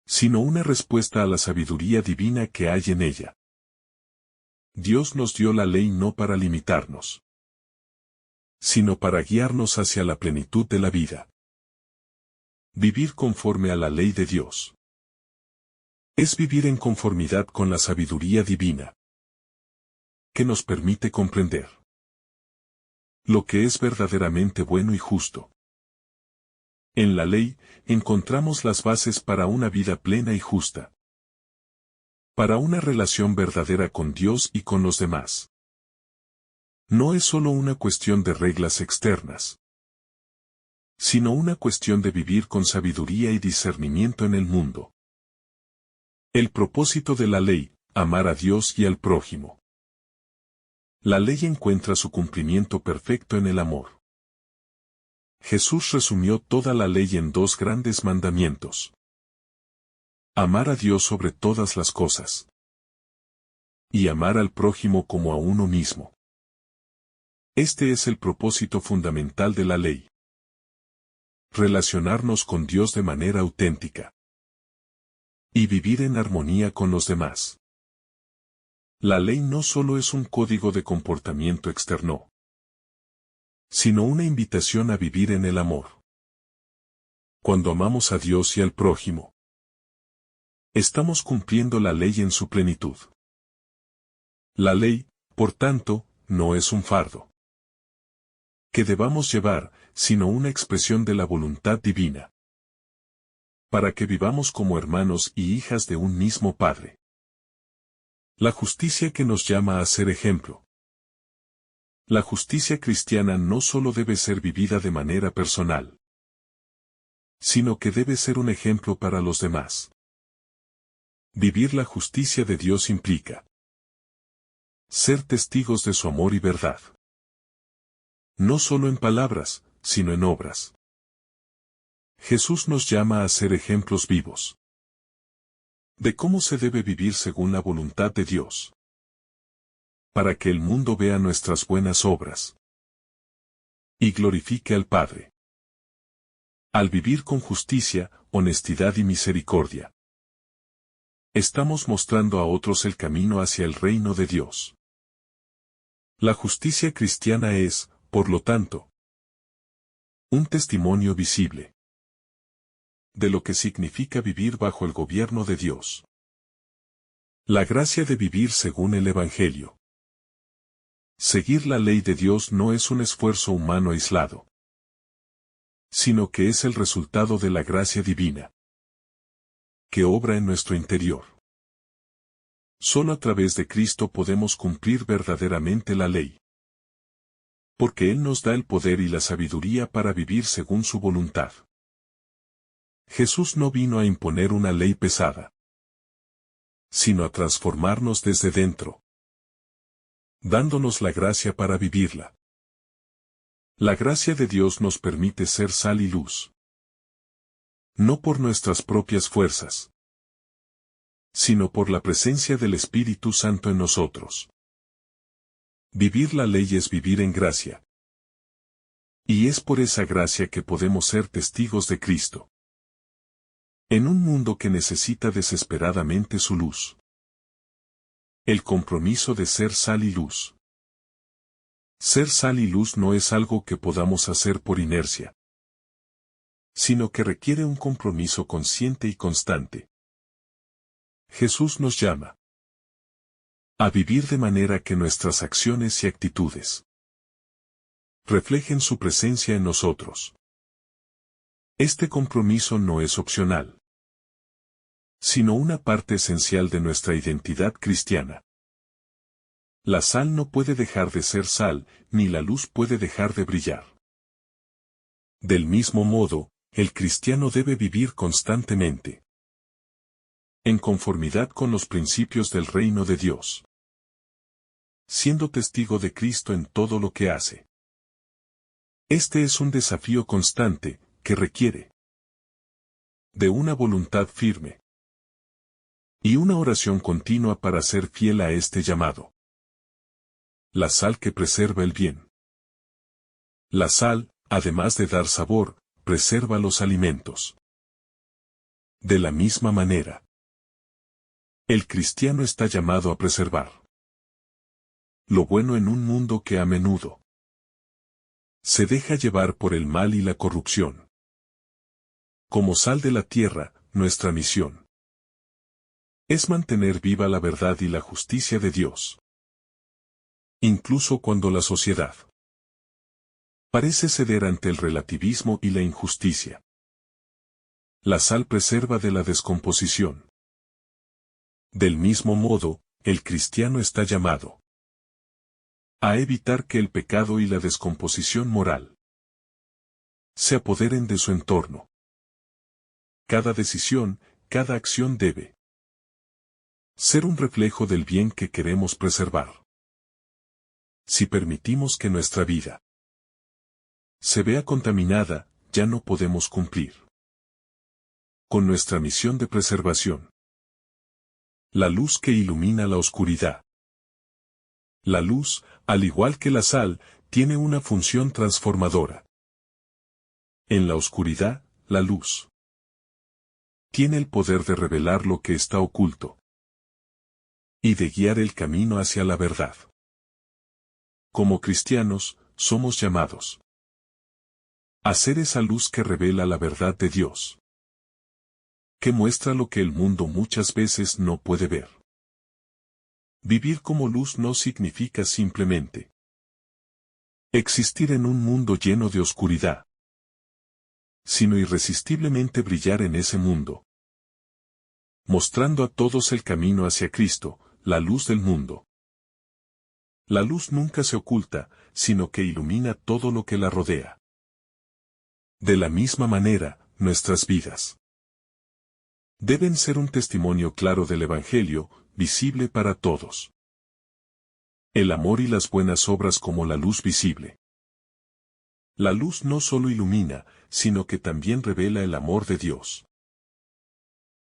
sino una respuesta a la sabiduría divina que hay en ella. Dios nos dio la ley no para limitarnos, sino para guiarnos hacia la plenitud de la vida. Vivir conforme a la ley de Dios es vivir en conformidad con la sabiduría divina, que nos permite comprender lo que es verdaderamente bueno y justo. En la ley, encontramos las bases para una vida plena y justa, para una relación verdadera con Dios y con los demás. No es solo una cuestión de reglas externas, sino una cuestión de vivir con sabiduría y discernimiento en el mundo. El propósito de la ley, amar a Dios y al prójimo. La ley encuentra su cumplimiento perfecto en el amor. Jesús resumió toda la ley en dos grandes mandamientos. Amar a Dios sobre todas las cosas. Y amar al prójimo como a uno mismo. Este es el propósito fundamental de la ley. Relacionarnos con Dios de manera auténtica. Y vivir en armonía con los demás. La ley no solo es un código de comportamiento externo, sino una invitación a vivir en el amor. Cuando amamos a Dios y al prójimo, estamos cumpliendo la ley en su plenitud. La ley, por tanto, no es un fardo que debamos llevar, sino una expresión de la voluntad divina, para que vivamos como hermanos y hijas de un mismo Padre. La justicia que nos llama a ser ejemplo. La justicia cristiana no solo debe ser vivida de manera personal, sino que debe ser un ejemplo para los demás. Vivir la justicia de Dios implica ser testigos de su amor y verdad. No solo en palabras, sino en obras. Jesús nos llama a ser ejemplos vivos de cómo se debe vivir según la voluntad de Dios, para que el mundo vea nuestras buenas obras y glorifique al Padre. Al vivir con justicia, honestidad y misericordia, estamos mostrando a otros el camino hacia el reino de Dios. La justicia cristiana es, por lo tanto, un testimonio visible de lo que significa vivir bajo el gobierno de Dios. La gracia de vivir según el Evangelio. Seguir la ley de Dios no es un esfuerzo humano aislado, sino que es el resultado de la gracia divina que obra en nuestro interior. Solo a través de Cristo podemos cumplir verdaderamente la ley, porque Él nos da el poder y la sabiduría para vivir según su voluntad. Jesús no vino a imponer una ley pesada, sino a transformarnos desde dentro, dándonos la gracia para vivirla. La gracia de Dios nos permite ser sal y luz, no por nuestras propias fuerzas, sino por la presencia del Espíritu Santo en nosotros. Vivir la ley es vivir en gracia. Y es por esa gracia que podemos ser testigos de Cristo. En un mundo que necesita desesperadamente su luz. El compromiso de ser sal y luz. Ser sal y luz no es algo que podamos hacer por inercia, sino que requiere un compromiso consciente y constante. Jesús nos llama a vivir de manera que nuestras acciones y actitudes reflejen su presencia en nosotros. Este compromiso no es opcional, sino una parte esencial de nuestra identidad cristiana. La sal no puede dejar de ser sal, ni la luz puede dejar de brillar. Del mismo modo, el cristiano debe vivir constantemente en conformidad con los principios del reino de Dios, siendo testigo de Cristo en todo lo que hace. Este es un desafío constante, que requiere de una voluntad firme y una oración continua para ser fiel a este llamado. La sal que preserva el bien. La sal, además de dar sabor, preserva los alimentos. De la misma manera, el cristiano está llamado a preservar lo bueno en un mundo que a menudo se deja llevar por el mal y la corrupción. Como sal de la tierra, nuestra misión es mantener viva la verdad y la justicia de Dios. Incluso cuando la sociedad parece ceder ante el relativismo y la injusticia. La sal preserva de la descomposición. Del mismo modo, el cristiano está llamado a evitar que el pecado y la descomposición moral se apoderen de su entorno. Cada decisión, cada acción debe ser un reflejo del bien que queremos preservar. Si permitimos que nuestra vida se vea contaminada, ya no podemos cumplir con nuestra misión de preservación. La luz que ilumina la oscuridad. La luz, al igual que la sal, tiene una función transformadora. En la oscuridad, la luz tiene el poder de revelar lo que está oculto y de guiar el camino hacia la verdad. Como cristianos, somos llamados a ser esa luz que revela la verdad de Dios, que muestra lo que el mundo muchas veces no puede ver. Vivir como luz no significa simplemente existir en un mundo lleno de oscuridad, sino irresistiblemente brillar en ese mundo, mostrando a todos el camino hacia Cristo, la luz del mundo. La luz nunca se oculta, sino que ilumina todo lo que la rodea. De la misma manera, nuestras vidas deben ser un testimonio claro del Evangelio, visible para todos. El amor y las buenas obras como la luz visible. La luz no solo ilumina, sino que también revela el amor de Dios.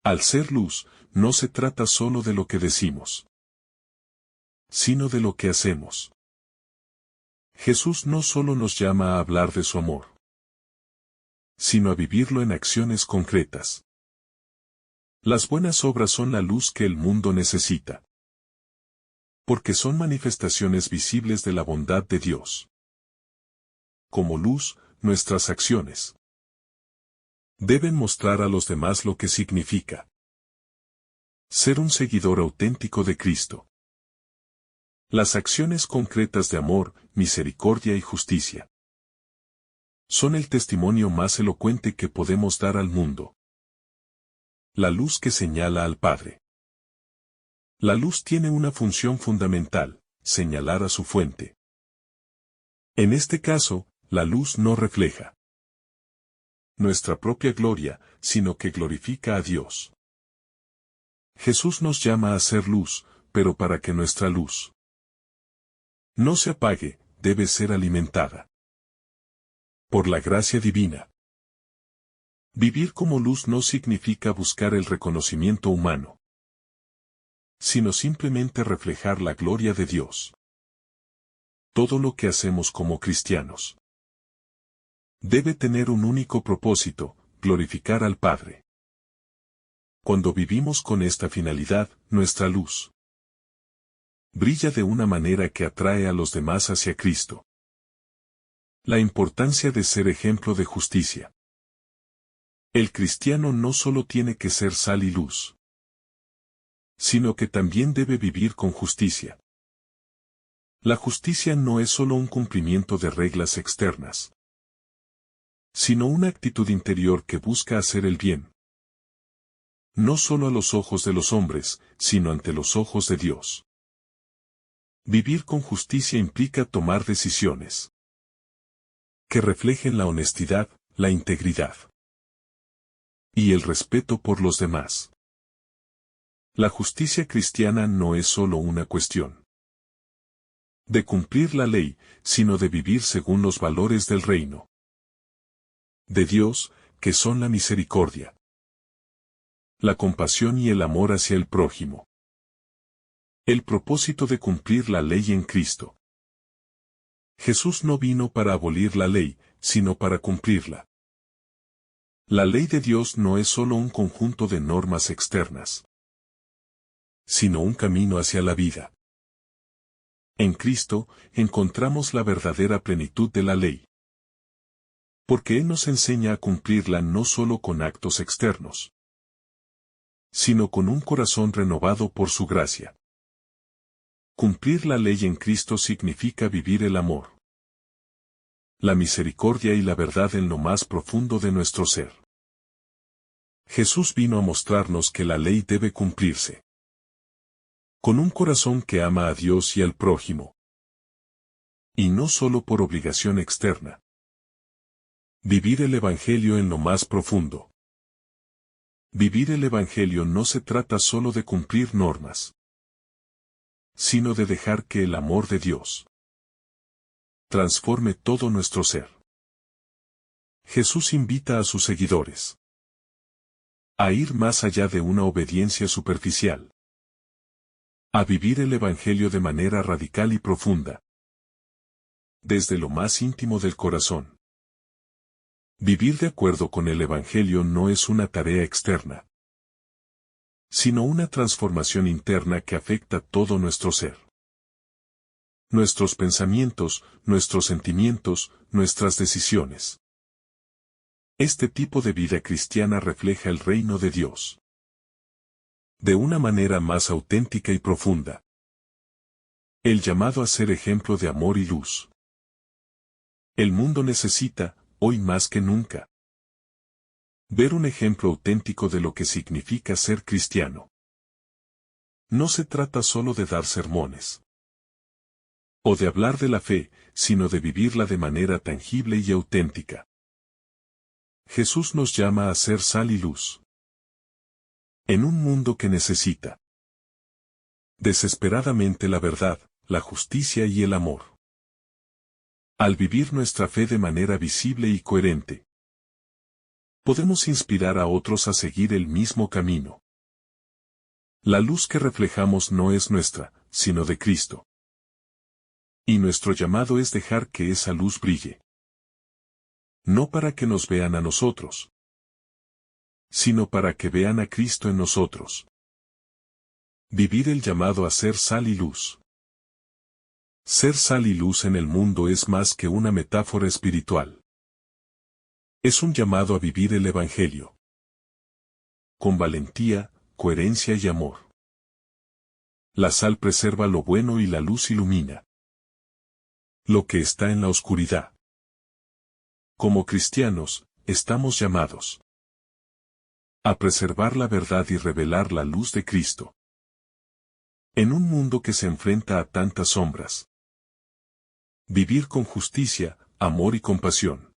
Al ser luz, no se trata solo de lo que decimos, sino de lo que hacemos. Jesús no solo nos llama a hablar de su amor, sino a vivirlo en acciones concretas. Las buenas obras son la luz que el mundo necesita, porque son manifestaciones visibles de la bondad de Dios. Como luz, nuestras acciones deben mostrar a los demás lo que significa ser un seguidor auténtico de Cristo. Las acciones concretas de amor, misericordia y justicia son el testimonio más elocuente que podemos dar al mundo. La luz que señala al Padre. La luz tiene una función fundamental, señalar a su fuente. En este caso, la luz no refleja nuestra propia gloria, sino que glorifica a Dios. Jesús nos llama a ser luz, pero para que nuestra luz no se apague, debe ser alimentada por la gracia divina. Vivir como luz no significa buscar el reconocimiento humano, sino simplemente reflejar la gloria de Dios. Todo lo que hacemos como cristianos debe tener un único propósito, glorificar al Padre. Cuando vivimos con esta finalidad, nuestra luz brilla de una manera que atrae a los demás hacia Cristo. La importancia de ser ejemplo de justicia. El cristiano no solo tiene que ser sal y luz, sino que también debe vivir con justicia. La justicia no es solo un cumplimiento de reglas externas, sino una actitud interior que busca hacer el bien. No solo a los ojos de los hombres, sino ante los ojos de Dios. Vivir con justicia implica tomar decisiones que reflejen la honestidad, la integridad y el respeto por los demás. La justicia cristiana no es solo una cuestión de cumplir la ley, sino de vivir según los valores del reino de Dios, que son la misericordia, La compasión y el amor hacia el prójimo. El propósito de cumplir la ley en Cristo. Jesús no vino para abolir la ley, sino para cumplirla. La ley de Dios no es solo un conjunto de normas externas, sino un camino hacia la vida. En Cristo, encontramos la verdadera plenitud de la ley. Porque Él nos enseña a cumplirla no solo con actos externos, sino con un corazón renovado por su gracia. Cumplir la ley en Cristo significa vivir el amor, la misericordia y la verdad en lo más profundo de nuestro ser. Jesús vino a mostrarnos que la ley debe cumplirse con un corazón que ama a Dios y al prójimo, y no solo por obligación externa. Vivir el Evangelio en lo más profundo. Vivir el Evangelio no se trata solo de cumplir normas, sino de dejar que el amor de Dios transforme todo nuestro ser. Jesús invita a sus seguidores a ir más allá de una obediencia superficial, a vivir el Evangelio de manera radical y profunda, desde lo más íntimo del corazón. Vivir de acuerdo con el Evangelio no es una tarea externa, sino una transformación interna que afecta todo nuestro ser. Nuestros pensamientos, nuestros sentimientos, nuestras decisiones. Este tipo de vida cristiana refleja el reino de Dios de una manera más auténtica y profunda. El llamado a ser ejemplo de amor y luz. El mundo necesita, hoy más que nunca, ver un ejemplo auténtico de lo que significa ser cristiano. No se trata solo de dar sermones o de hablar de la fe, sino de vivirla de manera tangible y auténtica. Jesús nos llama a ser sal y luz en un mundo que necesita desesperadamente la verdad, la justicia y el amor. Al vivir nuestra fe de manera visible y coherente, podemos inspirar a otros a seguir el mismo camino. La luz que reflejamos no es nuestra, sino de Cristo. Y nuestro llamado es dejar que esa luz brille. No para que nos vean a nosotros, sino para que vean a Cristo en nosotros. Vivir el llamado a ser sal y luz. Ser sal y luz en el mundo es más que una metáfora espiritual. Es un llamado a vivir el Evangelio con valentía, coherencia y amor. La sal preserva lo bueno y la luz ilumina lo que está en la oscuridad. Como cristianos, estamos llamados a preservar la verdad y revelar la luz de Cristo en un mundo que se enfrenta a tantas sombras. Vivir con justicia, amor y compasión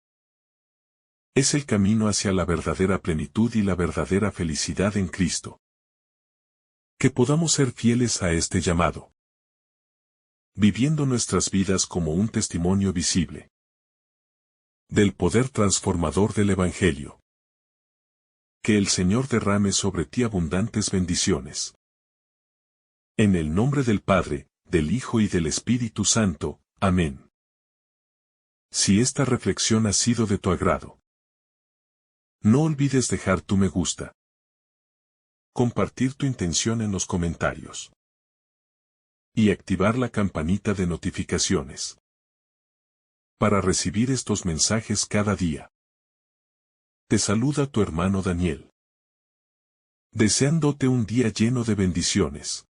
es el camino hacia la verdadera plenitud y la verdadera felicidad en Cristo. Que podamos ser fieles a este llamado, viviendo nuestras vidas como un testimonio visible del poder transformador del Evangelio. Que el Señor derrame sobre ti abundantes bendiciones. En el nombre del Padre, del Hijo y del Espíritu Santo. Amén. Si esta reflexión ha sido de tu agrado, no olvides dejar tu me gusta, compartir tu intención en los comentarios y activar la campanita de notificaciones para recibir estos mensajes cada día. Te saluda tu hermano Daniel, deseándote un día lleno de bendiciones.